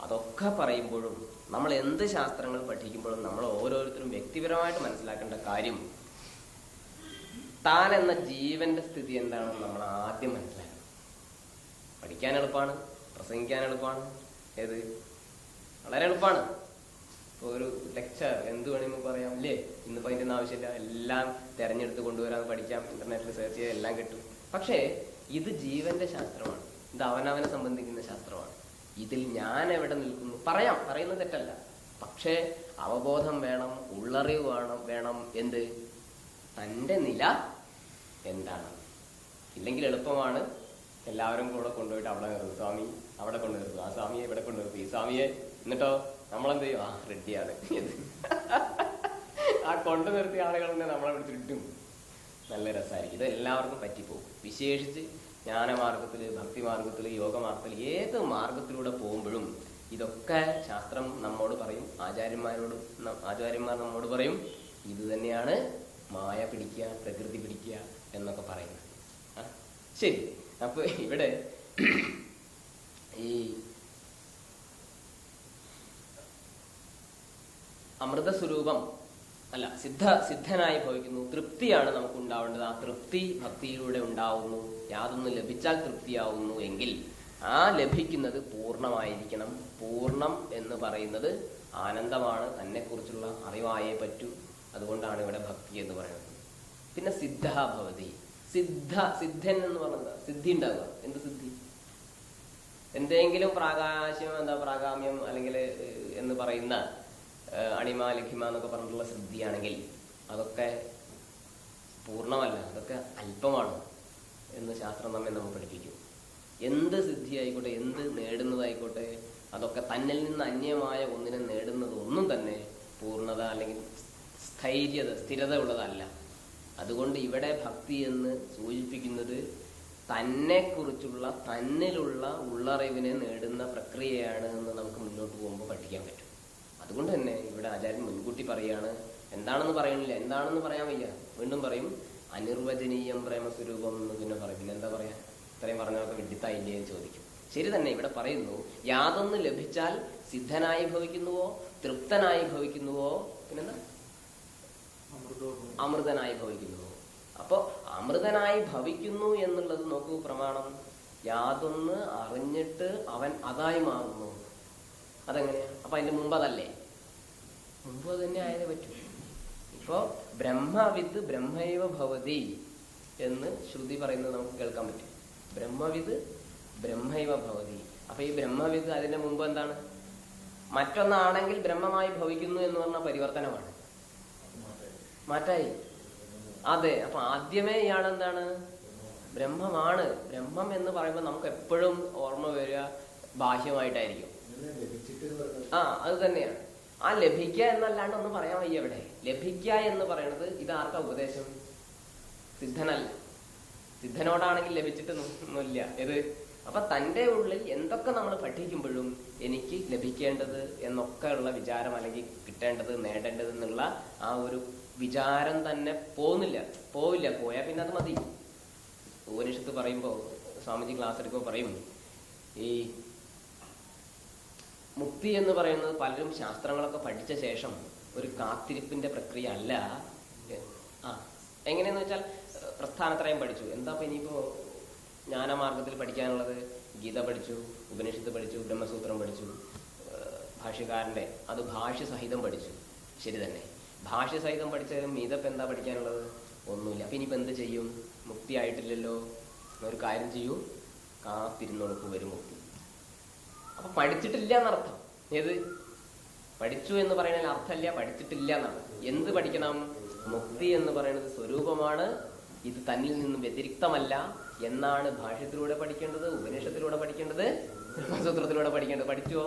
അതൊക്കെ പറയുമ്പോഴും നമ്മൾ എന്ത് ശാസ്ത്രങ്ങൾ പഠിക്കുമ്പോഴും നമ്മൾ ഓരോരുത്തരും വ്യക്തിപരമായിട്ട് മനസ്സിലാക്കേണ്ട കാര്യം, താൻ എന്ന ജീവന്റെ സ്ഥിതി എന്താണെന്ന് നമ്മൾ ആദ്യം മനസ്സിലാക്കണം. പഠിക്കാൻ എളുപ്പമാണ്, പ്രസംഗിക്കാൻ എളുപ്പമാണ്, വളരെ എളുപ്പമാണ്. ഇപ്പോൾ ഒരു ലെക്ചർ എന്ത് വേണമെങ്കിൽ പറയാം, അല്ലേ? ഇന്നിപ്പോൾ അതിൻ്റെ ഒന്നും ആവശ്യമില്ല, എല്ലാം തിരഞ്ഞെടുത്ത് കൊണ്ടുവരാൻ പഠിക്കാം, ഇന്റർനെറ്റിൽ സെർച്ച് ചെയ്യാൻ എല്ലാം കിട്ടും. പക്ഷേ ഇത് ജീവന്റെ ശാസ്ത്രമാണ്, ഇത് അവനവനെ സംബന്ധിക്കുന്ന ശാസ്ത്രമാണ്. ഇതിൽ ഞാൻ എവിടെ നിൽക്കുന്നു പറയുന്നത് തെറ്റല്ല. പക്ഷേ അവബോധം വേണം, ഉള്ളറിവ് വേണം. എന്ത്? തൻ്റെ നില എന്താണ്? ഇല്ലെങ്കിൽ എളുപ്പമാണ്, എല്ലാവരും കൂടെ കൊണ്ടുപോയിട്ട് അവിടെ നിർത്തും. സ്വാമി അവിടെ കൊണ്ടു നിർത്തും, ആ സ്വാമിയെ ഇവിടെ കൊണ്ടു നിർത്തും, ഈ സ്വാമിയെ. എന്നിട്ടോ നമ്മളെന്ത് ചെയ്യും? റെഡിയാണ്. ആ കൊണ്ടു നിർത്തിയ ആളുകളെ നമ്മളെ വിളിച്ചിട്ടും നല്ല രസമായിരിക്കും. ഇത് എല്ലാവർക്കും പറ്റിപ്പോകും. വിശേഷിച്ച് ജ്ഞാനമാർഗത്തിൽ, ഭക്തിമാർഗത്തിൽ, യോഗമാർഗത്തിൽ, ഏത് മാർഗത്തിലൂടെ പോകുമ്പോഴും ഇതൊക്കെ ശാസ്ത്രം നമ്മോട് പറയും, ആചാര്യന്മാർ നമ്മോട് പറയും, ഇത് തന്നെയാണ് മായ പിടിക്കുക, പ്രകൃതി പിടിക്കുക എന്നൊക്കെ പറയുന്നത്. ശരി. അപ്പൊ ഇവിടെ ഈ അമൃതസ്വരൂപം അല്ല, സിദ്ധനായി ഭവിക്കുന്നു. തൃപ്തിയാണ് നമുക്ക് ഉണ്ടാവേണ്ടത്. ആ തൃപ്തി ഭക്തിയിലൂടെ ഉണ്ടാവുന്നു. യാതൊന്ന് ലഭിച്ചാൽ തൃപ്തിയാവുന്നു എങ്കിൽ ആ ലഭിക്കുന്നത് പൂർണ്ണമായിരിക്കണം. പൂർണ്ണം എന്ന് പറയുന്നത് ആനന്ദമാണ്, തന്നെക്കുറിച്ചുള്ള അറിവായേ പറ്റൂ. അതുകൊണ്ടാണ് ഇവിടെ ഭക്തി എന്ന് പറയുന്നത്. പിന്നെ സിദ്ധാഭവതി, സിദ്ധൻ എന്ന് പറഞ്ഞത് സിദ്ധി ഉണ്ടാവുക. എന്ത് സിദ്ധി? എന്തെങ്കിലും പ്രാഗാമ്യം അല്ലെങ്കിൽ എന്ന് പറയുന്ന അണിമ ലഘിമ എന്നൊക്കെ പറഞ്ഞിട്ടുള്ള സിദ്ധിയാണെങ്കിൽ അതൊക്കെ പൂർണ്ണമല്ല, അതൊക്കെ അല്പമാണ് എന്ന് ശാസ്ത്രം നമുക്ക് പഠിപ്പിക്കും. എന്ത് സിദ്ധി ആയിക്കോട്ടെ, എന്ത് നേടുന്നതായിക്കോട്ടെ, അതൊക്കെ തന്നിൽ നിന്ന് അന്യമായ ഒന്നിനെ നേടുന്നത് ഒന്നും തന്നെ പൂർണ്ണത അല്ലെങ്കിൽ സ്ഥിരത ഉള്ളതല്ല. അതുകൊണ്ട് ഇവിടെ ഭക്തി എന്ന് സൂചിപ്പിക്കുന്നത് തന്നെക്കുറിച്ചുള്ള, തന്നിലുള്ള ഉള്ളറിവിനെ നേടുന്ന പ്രക്രിയയാണ് എന്ന് നമുക്ക് മുന്നോട്ട് പോകുമ്പോൾ പഠിക്കാൻ പറ്റും. അതുകൊണ്ട് തന്നെ ഇവിടെ ആചാര്യൻ മുൻകൂട്ടി പറയാണ്, എന്താണെന്ന് പറയണില്ല, എന്താണെന്ന് പറയാൻ വയ്യ, വീണ്ടും പറയും അനിർവചനീയം പ്രേമസ്വരൂപം എന്ന് പിന്നെ പറയും. പിന്നെ എന്താ പറയാ? ഇത്രയും പറഞ്ഞതൊക്കെ വിഡിത്തായില്ലേ എന്ന് ചോദിക്കും. ശരി തന്നെ. ഇവിടെ പറയുന്നു, യാതൊന്ന് ലഭിച്ചാൽ സിദ്ധനായി ഭവിക്കുന്നുവോ, തൃപ്തനായി ഭവിക്കുന്നുവോ, പിന്നെന്താ? അമൃതനായി ഭവിക്കുന്നുവോ. അപ്പൊ അമൃതനായി ഭവിക്കുന്നു എന്നുള്ളത് നോക്കൂ, പ്രമാണം. യാതൊന്ന് അറിഞ്ഞിട്ട് അവൻ അതായി മാറുന്നു. അതെങ്ങനെയാ? അപ്പൊ അതിന്റെ മുമ്പ് അതല്ലേ? മുമ്പ് തന്നെ ആയതേ പറ്റൂ. ഇപ്പോ ബ്രഹ്മവിത്ത് ബ്രഹ്മൈവ ഭവതി എന്ന് ശ്രുതി പറയുന്നത് നമുക്ക് കേൾക്കാൻ പറ്റും. ബ്രഹ്മവിത്ത് ബ്രഹ്മൈവ ഭവതി. അപ്പൊ ഈ ബ്രഹ്മവിത്ത് അതിന്റെ മുമ്പ് എന്താണ്? മറ്റൊന്നാണെങ്കിൽ ബ്രഹ്മമായി ഭവിക്കുന്നു എന്ന് പറഞ്ഞ പരിവർത്തനമാണ്, മാറ്റായി. അതെ. അപ്പൊ ആദ്യമേ ഇയാളെന്താണ്? ബ്രഹ്മമാണ്. ബ്രഹ്മം എന്ന് പറയുമ്പോൾ നമുക്ക് എപ്പോഴും ഓർമ്മ വരിക ബാഹ്യമായിട്ടായിരിക്കും. അത് തന്നെയാണ്. ആ ലഭിക്കുക എന്നല്ലാണ്ട് ഒന്നും പറയാൻ വയ്യ ഇവിടെ. ലഭിക്കുക എന്ന് പറയണത് ഇതാർക്കാ ഉപദേശം? സിദ്ധനല്ല. സിദ്ധനോടാണെങ്കിൽ ലഭിച്ചിട്ടൊന്നുമില്ല. ഇത് അപ്പൊ തൻ്റെ ഉള്ളിൽ എന്തൊക്കെ നമ്മൾ പഠിക്കുമ്പോഴും എനിക്ക് ലഭിക്കേണ്ടത് എന്നൊക്കെയുള്ള വിചാരം, അല്ലെങ്കിൽ കിട്ടേണ്ടത്, നേടേണ്ടത് എന്നുള്ള ആ ഒരു വിചാരം തന്നെ പോവില്ല. പോയാൽ പിന്നെ അത് മതി. ഉപനിഷത്ത് പറയുമ്പോൾ, സ്വാമിജി ക്ലാസ് എടുക്കുമ്പോൾ പറയും, ഈ മുക്തി എന്ന് പറയുന്നത് പലരും ശാസ്ത്രങ്ങളൊക്കെ പഠിച്ച ശേഷം ഒരു കാത്തിരിപ്പിന്റെ പ്രക്രിയ അല്ല. എങ്ങനെയെന്ന് വെച്ചാൽ പ്രസ്ഥാനത്രയം പഠിച്ചു, എന്താ ഇനിയിപ്പോ ജ്ഞാനമാർഗത്തിൽ പഠിക്കാനുള്ളത്? ഗീത പഠിച്ചു, ഉപനിഷത്ത് പഠിച്ചു, ബ്രഹ്മസൂത്രം പഠിച്ചു, ഭാഷ്യകാരന്റെ അത് ഭാഷ്യസഹിതം പഠിച്ചു. ശരി തന്നെ. ഭാഷ്യസഹിതം പഠിച്ചാലും മീതപ്പം എന്താ പഠിക്കാനുള്ളത്? ഒന്നുമില്ല. അപ്പൊ ഇനിയിപ്പോ എന്ത് ചെയ്യും? മുക്തി ആയിട്ടില്ലല്ലോ. ഒരു കാര്യം ചെയ്യൂ, കാത്തിരുന്നോൾക്ക് വരും മുക്തി. അപ്പൊ പഠിച്ചിട്ടില്ല എന്നർത്ഥം. ഏത് പഠിച്ചു എന്ന് പറയുന്നതിൽ അർത്ഥമില്ല, പഠിച്ചിട്ടില്ല എന്നാണ്. എന്ത് പഠിക്കണം? മുക്തി എന്ന് പറയുന്നത് സ്വരൂപമാണ്, ഇത് തന്നിൽ നിന്നും വ്യതിരിക്തമല്ല എന്നാണ് ഭാഷ്യത്തിലൂടെ പഠിക്കേണ്ടത്, ഉപനിഷത്തിലൂടെ പഠിക്കേണ്ടത്, ബ്രഹ്മസൂത്രത്തിലൂടെ പഠിക്കേണ്ടത്. പഠിച്ചുവോ?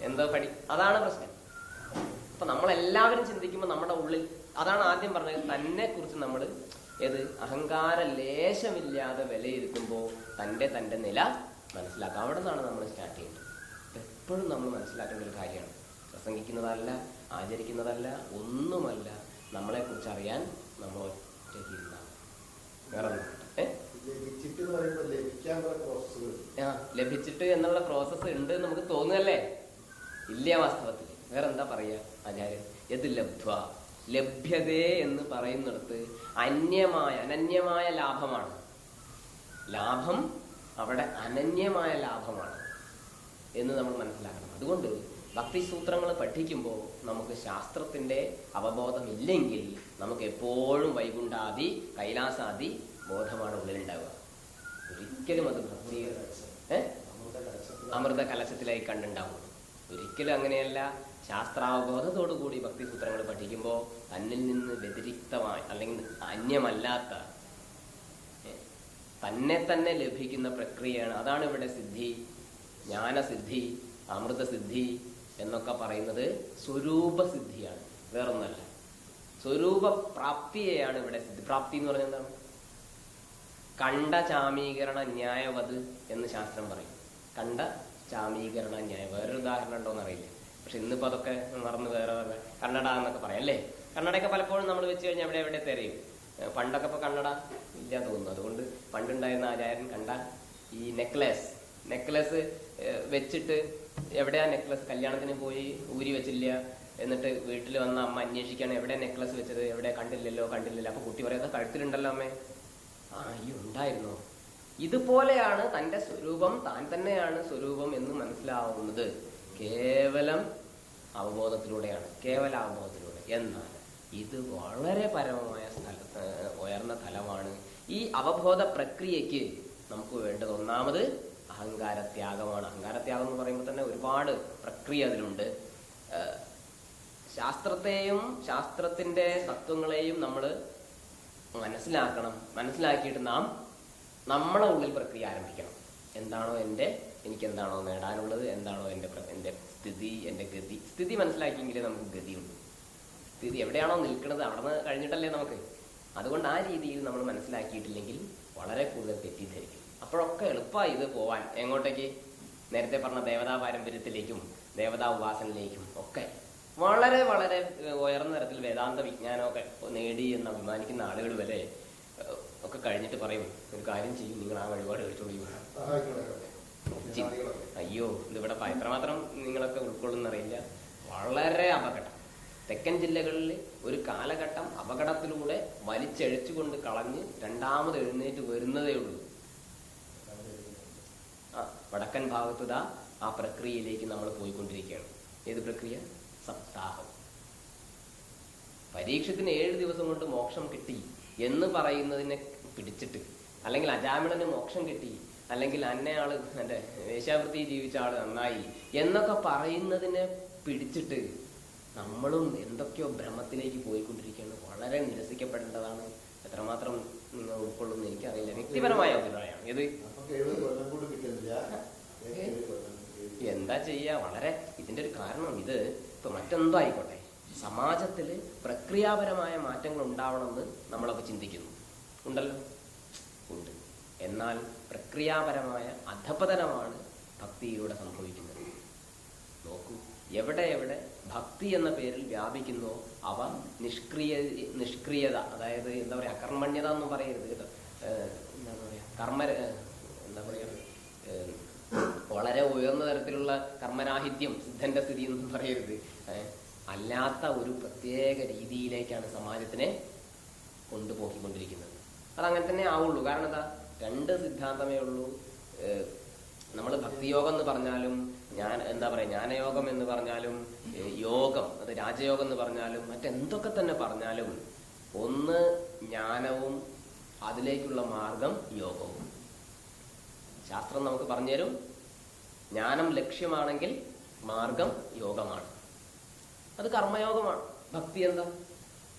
എന്തോ അതാണ് പ്രശ്നം. അപ്പൊ നമ്മളെല്ലാവരും ചിന്തിക്കുമ്പോൾ നമ്മുടെ ഉള്ളിൽ അതാണ് ആദ്യം പറഞ്ഞത്. തന്നെ കുറിച്ച് നമ്മൾ അഹങ്കാര ലേശമില്ലാതെ വിലയിരുത്തുമ്പോൾ തന്റെ നില മനസ്സിലാക്കാം. അവിടെ നിന്നാണ് നമ്മൾ സ്റ്റാർട്ട് ചെയ്യുന്നത്. എപ്പോഴും നമ്മൾ മനസ്സിലാക്കേണ്ട ഒരു കാര്യമാണ്. പ്രസംഗിക്കുന്നതല്ല, ആചരിക്കുന്നതല്ല, ഒന്നുമല്ല. നമ്മളെ കുറിച്ച് അറിയാൻ നമ്മൾ ഒറ്റയ്ക്കിരുന്നാണ്. വേറെ ലഭിച്ചിട്ട് എന്നുള്ള പ്രോസസ്സ് ഉണ്ട് നമുക്ക് തോന്നുകയല്ലേ? ഇല്ല വാസ്തവത്തിൽ. വേറെന്താ പറയാ ആചാര്യൻ? യത് ലബ്ധ്വ, ലഭ്യതേ എന്ന് പറയുന്നിടത്ത് അനന്യമായ ലാഭമാണ്. ലാഭം അവിടെ അനന്യമായ ലാഭമാണ് എന്ന് നമ്മൾ മനസ്സിലാക്കണം. അതുകൊണ്ട് ഭക്തിസൂത്രങ്ങൾ പഠിക്കുമ്പോൾ നമുക്ക് ശാസ്ത്രത്തിന്റെ അവബോധമില്ലെങ്കിൽ നമുക്ക് എപ്പോഴും വൈകുണ്ഠാദി കൈലാസാദി ബോധമാണ് ഉള്ളിലുണ്ടാവുക. ഒരിക്കലും അത് ഭക്തി അമൃത കലശത്തിലായി കണ്ടുണ്ടാവും. ഒരിക്കലും അങ്ങനെയല്ല. ശാസ്ത്രാവബോധത്തോടു കൂടി ഭക്തിസൂത്രങ്ങൾ പഠിക്കുമ്പോൾ തന്നിൽ നിന്ന് വ്യതിരിക്തമായി അല്ലെങ്കിൽ അന്യമല്ലാത്ത തന്നെ ലഭിക്കുന്ന പ്രക്രിയയാണ്. അതാണ് ഇവിടെ സിദ്ധി, ജ്ഞാനസിദ്ധി, അമൃതസിദ്ധി എന്നൊക്കെ പറയുന്നത് സ്വരൂപസിദ്ധിയാണ്, വേറൊന്നല്ല. സ്വരൂപ പ്രാപ്തിയെയാണ് ഇവിടെ സിദ്ധി. പ്രാപ്തി എന്ന് പറഞ്ഞാൽ എന്താണ്? കണ്ട ചാമീകരണ ന്യായവത് എന്ന് ശാസ്ത്രം പറയും. കണ്ട ചാമീകരണ ന്യായം. വേറൊരു ഉദാഹരണം ഉണ്ടോന്ന് അറിയില്ല, പക്ഷെ ഇന്നിപ്പോ അതൊക്കെ മറന്ന് വേറെ കന്നഡ എന്നൊക്കെ പറയാം അല്ലേ? കന്നഡയൊക്കെ പലപ്പോഴും നമ്മൾ വെച്ച് കഴിഞ്ഞാൽ എവിടെ തിരയും. പണ്ടൊക്കെ ഇപ്പൊ കന്നഡ ഇല്ല തോന്നുന്നു. അതുകൊണ്ട് പണ്ടുണ്ടായിരുന്ന ആചാര്യൻ കണ്ട ഈ നെക്ലസ് വെച്ചിട്ട് എവിടെയാ നെക്ലസ്? കല്യാണത്തിന് പോയി ഊരി വെച്ചില്ല. എന്നിട്ട് വീട്ടിൽ വന്ന അമ്മ അന്വേഷിക്കാണ്, എവിടെ നെക്ലസ് വെച്ചത്? എവിടെ? കണ്ടില്ലല്ലോ. അപ്പൊ കുട്ടി പറയുന്നത് കഴുത്തിലുണ്ടല്ലോ അമ്മേ. ഈ ഉണ്ടായിരുന്നോ? ഇതുപോലെയാണ് തന്റെ സ്വരൂപം, താൻ തന്നെയാണ് സ്വരൂപം എന്ന് മനസ്സിലാവുന്നത് കേവലം അവബോധത്തിലൂടെയാണ്, കേവല അവബോധത്തിലൂടെ. എന്നാൽ ഇത് വളരെ പരമമായ ഉയർന്ന തലമാണ്. ഈ അവബോധ പ്രക്രിയക്ക് നമുക്ക് വേണ്ടത് ഒന്നാമത് അഹങ്കാരത്യാഗമാണ്. അഹങ്കാരത്യാഗം എന്ന് പറയുമ്പോൾ തന്നെ ഒരുപാട് പ്രക്രിയ അതിലുണ്ട്. ശാസ്ത്രത്തെയും ശാസ്ത്രത്തിന്റെ തത്വങ്ങളെയും നമ്മൾ മനസ്സിലാക്കണം. മനസ്സിലാക്കിയിട്ട് നാം നമ്മളെ ഉള്ളിൽ പ്രക്രിയ ആരംഭിക്കണം. എന്താണോ എനിക്കെന്താണോ നേടാനുള്ളത്, എന്താണോ എൻ്റെ സ്ഥിതി, എൻ്റെ ഗതി. സ്ഥിതി മനസ്സിലാക്കിയെങ്കിലേ നമുക്ക് ഗതിയുള്ളൂ. സ്ഥിതി എവിടെയാണോ നിൽക്കുന്നത് അവിടെ നിന്ന് കഴിഞ്ഞിട്ടല്ലേ നമുക്ക്. അതുകൊണ്ട് ആ രീതിയിൽ നമ്മൾ മനസ്സിലാക്കിയിട്ടില്ലെങ്കിൽ വളരെ കൂടുതൽ തെറ്റിദ്ധരിക്കും. അപ്പോഴൊക്കെ എളുപ്പമായി ഇത് പോവാൻ. എങ്ങോട്ടേക്ക്? നേരത്തെ പറഞ്ഞ ദേവതാ പാരമ്പര്യത്തിലേക്കും ദേവതാ ഉപാസനയിലേക്കും ഒക്കെ വളരെ വളരെ ഉയർന്ന തരത്തിൽ വേദാന്ത വിജ്ഞാനമൊക്കെ നേടി എന്ന് അഭിമാനിക്കുന്ന ആളുകൾ വരെ ഒക്കെ കഴിഞ്ഞിട്ട് പറയും, ഒരു കാര്യം ചെയ്യും, നിങ്ങൾ ആ വഴിപാട് കഴിച്ചോളൂ. അയ്യോ, ഇതിവിടെ എത്രമാത്രം നിങ്ങളൊക്കെ ഉൾക്കൊള്ളുന്നറിയില്ല. വളരെ അപകടം. തെക്കൻ ജില്ലകളിൽ ഒരു കാലഘട്ടം അപകടത്തിലൂടെ വലിച്ചെഴിച്ചുകൊണ്ട് കളഞ്ഞ് രണ്ടാമത് എഴുന്നേറ്റ് വരുന്നതേ ഉള്ളൂ. വടക്കൻ ഭാഗത്തുതാ ആ പ്രക്രിയയിലേക്ക് നമ്മൾ പോയിക്കൊണ്ടിരിക്കുകയാണ്. ഏത് പ്രക്രിയ? സപ്താഹം. പരീക്ഷത്തിന് 7 ദിവസം കൊണ്ട് മോക്ഷം കിട്ടി എന്ന് പറയുന്നതിനെ പിടിച്ചിട്ട്, അല്ലെങ്കിൽ അജാമിളന് മോക്ഷം കിട്ടി, അല്ലെങ്കിൽ അന്നയാള് എൻ്റെ വേശ്യാവൃത്തി ജീവിച്ച ആള് നന്നായി എന്നൊക്കെ പറയുന്നതിനെ പിടിച്ചിട്ട് നമ്മളും എന്തൊക്കെയോ ഭ്രമത്തിലേക്ക് പോയിക്കൊണ്ടിരിക്കുകയാണ്. വളരെ നിരസിക്കപ്പെടേണ്ടതാണ്. എത്രമാത്രം നിങ്ങൾ ഉൾക്കൊള്ളുന്നു എനിക്കറിയില്ല. വ്യക്തിപരമായ അഭിപ്രായമാണ് ഇത്. എന്താ ചെയ്യുക? വളരെ ഇതിൻ്റെ ഒരു കാരണം ഇത് ഇപ്പൊ മറ്റെന്തോ ആയിക്കോട്ടെ, സമാജത്തിൽ പ്രക്രിയാപരമായ മാറ്റങ്ങൾ ഉണ്ടാവണമെന്ന് നമ്മളൊക്കെ ചിന്തിക്കുന്നു. ഉണ്ടല്ലോ, ഉണ്ട്. എന്നാൽ പ്രക്രിയാപരമായ അധപതനമാണ് ഭക്തിയിലൂടെ സംഭവിക്കുന്നത്. നോക്കൂ, എവിടെ എവിടെ ഭക്തി എന്ന പേരിൽ വ്യാപിക്കുന്നോ അവ നിഷ്ക്രിയത, അതായത് എന്താ പറയുക, അകർമ്മണ്യത എന്നും പറയരുത് കേട്ടോ. എന്താ പറയുക, എന്താ പറയുക, വളരെ ഉയർന്ന തരത്തിലുള്ള കർമ്മരാഹിത്യം, സിദ്ധന്റെ സ്ഥിതി എന്നും പറയരുത്. അല്ലാത്ത ഒരു പ്രത്യേക രീതിയിലേക്കാണ് സമാജത്തിനെ കൊണ്ടുപോയിക്കൊണ്ടിരിക്കുന്നത്. അതങ്ങനെ തന്നെ ആവുള്ളൂ. കാരണം എന്താ, 2 സിദ്ധാന്തമേ ഉള്ളൂ. നമ്മൾ ഭക്തിയോഗം എന്ന് പറഞ്ഞാലും, എന്താ പറയുക, ജ്ഞാനയോഗം എന്ന് പറഞ്ഞാലും, യോഗം അത് രാജയോഗം എന്ന് പറഞ്ഞാലും, മറ്റെന്തൊക്കെ തന്നെ പറഞ്ഞാലും, ഒന്ന് ജ്ഞാനവും അതിലേക്കുള്ള മാർഗം യോഗവും. ശാസ്ത്രം നമുക്ക് പറഞ്ഞുതരും, ജ്ഞാനം ലക്ഷ്യമാണെങ്കിൽ മാർഗം യോഗമാണ്. അത് കർമ്മയോഗമാണ്. ഭക്തി എന്താ?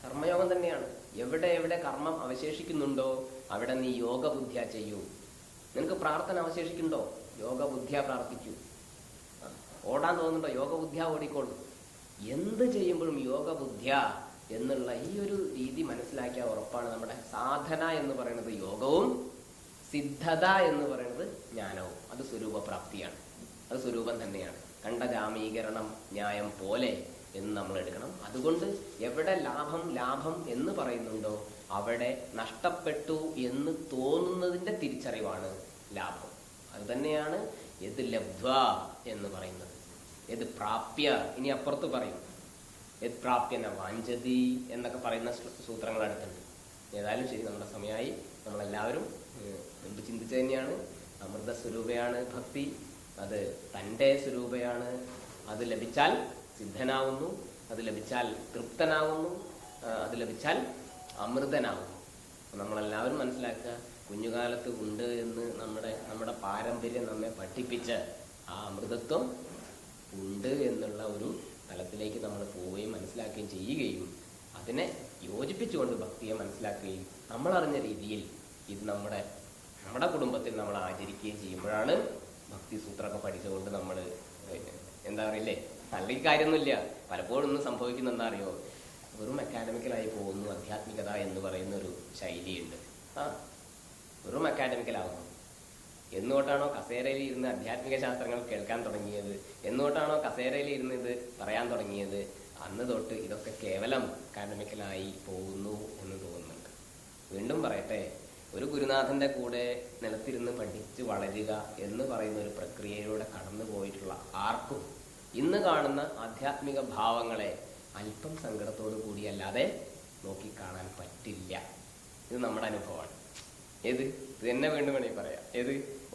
കർമ്മയോഗം തന്നെയാണ്. എവിടെ എവിടെ കർമ്മം അവശേഷിക്കുന്നുണ്ടോ അവിടെ നീ യോഗബുദ്ധ്യ ചെയ്യൂ. നിനക്ക് പ്രാർത്ഥന അവശേഷിക്കുന്നുണ്ടോ? യോഗബുദ്ധ്യ പ്രാർത്ഥിക്കൂ. ഓടാൻ തോന്നുന്നുണ്ടോ? യോഗബുദ്ധ്യ ഓടിക്കോളൂ. എന്ത് ചെയ്യുമ്പോഴും യോഗബുദ്ധ്യ എന്നുള്ള ഈ ഒരു രീതി മനസ്സിലാക്കിയ ഉറപ്പാണ് നമ്മുടെ സാധന എന്ന് പറയുന്നത് യോഗവും, സിദ്ധത എന്ന് പറയുന്നത് ജ്ഞാനവും. അത് സ്വരൂപപ്രാപ്തിയാണ്. അത് സ്വരൂപം തന്നെയാണ്. കണ്ടജാമീകരണം ന്യായം പോലെ എന്ന് നമ്മൾ എടുക്കണം. അതുകൊണ്ട് എവിടെ ലാഭം ലാഭം എന്ന് പറയുന്നുണ്ടോ അവിടെ നഷ്ടപ്പെട്ടു എന്ന് തോന്നുന്നതിന്റെ തിരിച്ചറിവാണ് ലാഭം. അത് തന്നെയാണ് യത് ലബ്ധ്വ എന്ന് പറയുന്നത്. യത് പ്രാപ്യ, ഇനി അപ്പുറത്ത് പറയും, യത് പ്രാപ്യന വാഞ്ചതി എന്നൊക്കെ പറയുന്ന സൂത്രങ്ങൾ അടുത്തുണ്ട്. ഏതായാലും ശരി, നമ്മുടെ സമയമായി. നമ്മളെല്ലാവരും മുൻപ് ചിന്തിച്ചു തന്നെയാണ്, അമൃത സ്വരൂപയാണ് ഭക്തി. അത് തൻ്റെ സ്വരൂപയാണ്. അത് ലഭിച്ചാൽ സിദ്ധനാവുന്നു, അത് ലഭിച്ചാൽ തൃപ്തനാവുന്നു, അത് ലഭിച്ചാൽ അമൃതനാവുന്നു. നമ്മളെല്ലാവരും മനസ്സിലാക്കുക, കുഞ്ഞുകാലത്ത് ഉണ്ട് എന്ന് നമ്മുടെ പാരമ്പര്യം നമ്മെ പഠിപ്പിച്ച ആ അമൃതത്വം ഉണ്ട് എന്നുള്ള ഒരു തലത്തിലേക്ക് നമ്മൾ പോവുകയും മനസ്സിലാക്കുകയും ചെയ്യുകയും അതിനെ യോജിപ്പിച്ചുകൊണ്ട് ഭക്തിയെ മനസ്സിലാക്കുകയും നമ്മളറിഞ്ഞ രീതിയിൽ ഇത് നമ്മുടെ കുടുംബത്തിൽ നമ്മൾ ആചരിക്കുകയും ചെയ്യുമ്പോഴാണ് ഭക്തി സൂത്രമൊക്കെ പഠിച്ചുകൊണ്ട് നമ്മൾ എന്താ പറയില്ലേ, നല്ല കാര്യമൊന്നുമില്ല. പലപ്പോഴും ഒന്നും സംഭവിക്കുന്ന എന്താ അറിയോ, വെറും അക്കാഡമിക്കലായി പോകുന്നു. ആധ്യാത്മികത എന്ന് പറയുന്ന ഒരു ശൈലിയുണ്ട്. വെറും അക്കാഡമിക്കലാകുന്നു. എന്നുകൊണ്ടാണോ കസേരയിൽ ഇരുന്ന് ആധ്യാത്മിക ശാസ്ത്രങ്ങൾ കേൾക്കാൻ തുടങ്ങിയത്, എന്നുകൊണ്ടാണോ കസേരയിൽ ഇരുന്ന് ഇത് പറയാൻ തുടങ്ങിയത്, അന്ന് തൊട്ട് ഇതൊക്കെ കേവലം അക്കാഡമിക്കലായി പോകുന്നു എന്ന് തോന്നുന്നുണ്ട്. വീണ്ടും പറയട്ടെ, ഒരു ഗുരുനാഥന്റെ കൂടെ നിലത്തിരുന്ന് പഠിച്ച് വളരുക എന്ന് പറയുന്ന ഒരു പ്രക്രിയയിലൂടെ കടന്നു പോയിട്ടുള്ള ആർക്കും ഇന്ന് കാണുന്ന ആധ്യാത്മിക ഭാവങ്ങളെ അല്പം സങ്കടത്തോടു കൂടിയല്ലാതെ നോക്കിക്കാണാൻ പറ്റില്ല. ഇത് നമ്മുടെ അനുഭവമാണ്. ഇത് തന്നെ വീണ്ടും വേണമെങ്കിൽ പറയാം.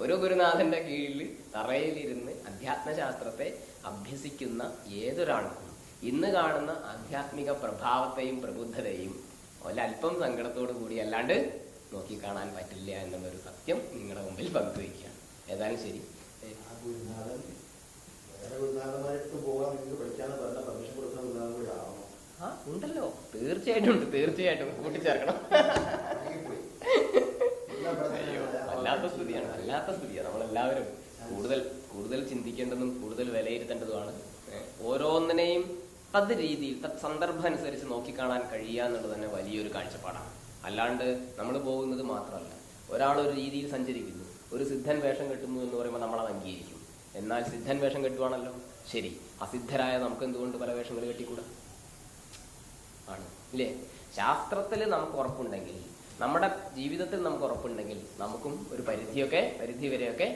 ഒരു ഗുരുനാഥന്റെ കീഴിൽ തറയിലിരുന്ന് അധ്യാത്മശാസ്ത്രത്തെ അഭ്യസിക്കുന്ന ഏതൊരാൾക്കും ഇന്ന് കാണുന്ന ആധ്യാത്മിക പ്രഭാവത്തെയും പ്രബുദ്ധതയും ഒരല്പം സങ്കടത്തോടു കൂടി അല്ലാണ്ട് നോക്കിക്കാണാൻ പറ്റില്ല എന്നുള്ളൊരു സത്യം നിങ്ങളുടെ മുമ്പിൽ പങ്കുവയ്ക്കുകയാണ്. ഏതായാലും ശരി, ഉണ്ടല്ലോ, തീർച്ചയായിട്ടും കൂട്ടിച്ചേർക്കണം. വല്ലാത്ത സ്ഥിതിയാണ്. നമ്മളെല്ലാവരും കൂടുതൽ ചിന്തിക്കേണ്ടതും കൂടുതൽ വിലയിരുത്തേണ്ടതുമാണ്. ഓരോന്നിനെയും തത് രീതിയിൽ സന്ദർഭം അനുസരിച്ച് നോക്കിക്കാണാൻ കഴിയുക എന്നുള്ളത് തന്നെ വലിയൊരു കാഴ്ചപ്പാടാണ്. അല്ലാണ്ട് നമ്മൾ പോകുന്നത് മാത്രമല്ല, ഒരാളൊരു രീതിയിൽ സഞ്ചരിക്കുന്നു, ഒരു സിദ്ധൻ വേഷം കെട്ടുന്നു എന്ന് പറയുമ്പോൾ നമ്മളത് അംഗീകരിക്കും. എന്നാൽ സിദ്ധൻ വേഷം കെട്ടുവാണല്ലോ, ശരി, അസിദ്ധരായ നമുക്ക് എന്തുകൊണ്ട് പല വേഷങ്ങൾ കെട്ടിക്കൂടാ? ആണ് ഇല്ലേ? ശാസ്ത്രത്തിൽ നമുക്ക് ഉറപ്പുണ്ടെങ്കിൽ, നമ്മുടെ ജീവിതത്തിൽ നമുക്ക് ഉറപ്പുണ്ടെങ്കിൽ നമുക്കും ഒരു പരിധി വരെയൊക്കെ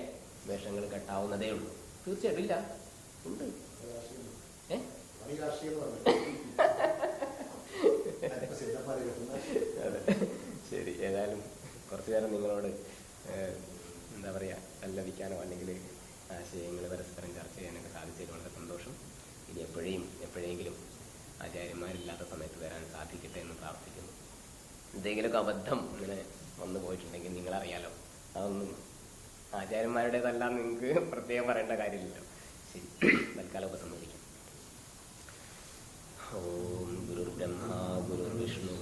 വേഷങ്ങൾ കെട്ടാവുന്നതേ ഉള്ളൂ. തീർച്ചയായിട്ടും ഇല്ല, ഉണ്ട്. അതെ, ശരി. ഏതായാലും കുറച്ചു നേരം നിങ്ങളോട് എന്താ പറയുക, പല്ലവിക്കാനോ അല്ലെങ്കിൽ ആശയങ്ങൾ പരസ്പരം ചർച്ച ചെയ്യാനൊക്കെ സാധിച്ചതിൽ വളരെ സന്തോഷം. ഇനി എപ്പോഴെങ്കിലും ആചാര്യന്മാരില്ലാത്ത സമയത്ത് വരാൻ സാധിക്കട്ടെ എന്ന് പ്രാർത്ഥിക്കുന്നു. എന്തെങ്കിലുമൊക്കെ അബദ്ധം ഇങ്ങനെ വന്നു പോയിട്ടുണ്ടെങ്കിൽ നിങ്ങളറിയാലോ, അതൊന്നും ആചാര്യന്മാരുടേതല്ല, നിങ്ങൾക്ക് പ്രത്യേകം പറയേണ്ട കാര്യമില്ലല്ലോ. ശരി, തൽക്കാലം ഉപസംഹരിക്കാം. ഓം ഗുരുർബ്രഹ്മ ഗുരുർവിഷ്ണു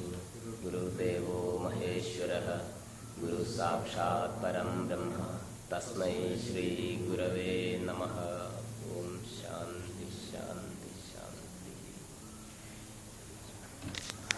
ഗുരുദേവോ മഹേശ്വരഃ ഗുരു സാക്ഷാത് പരം ബ്രഹ്മ തസ്മൈ ശ്രീ ഗുരവേ നമഃ.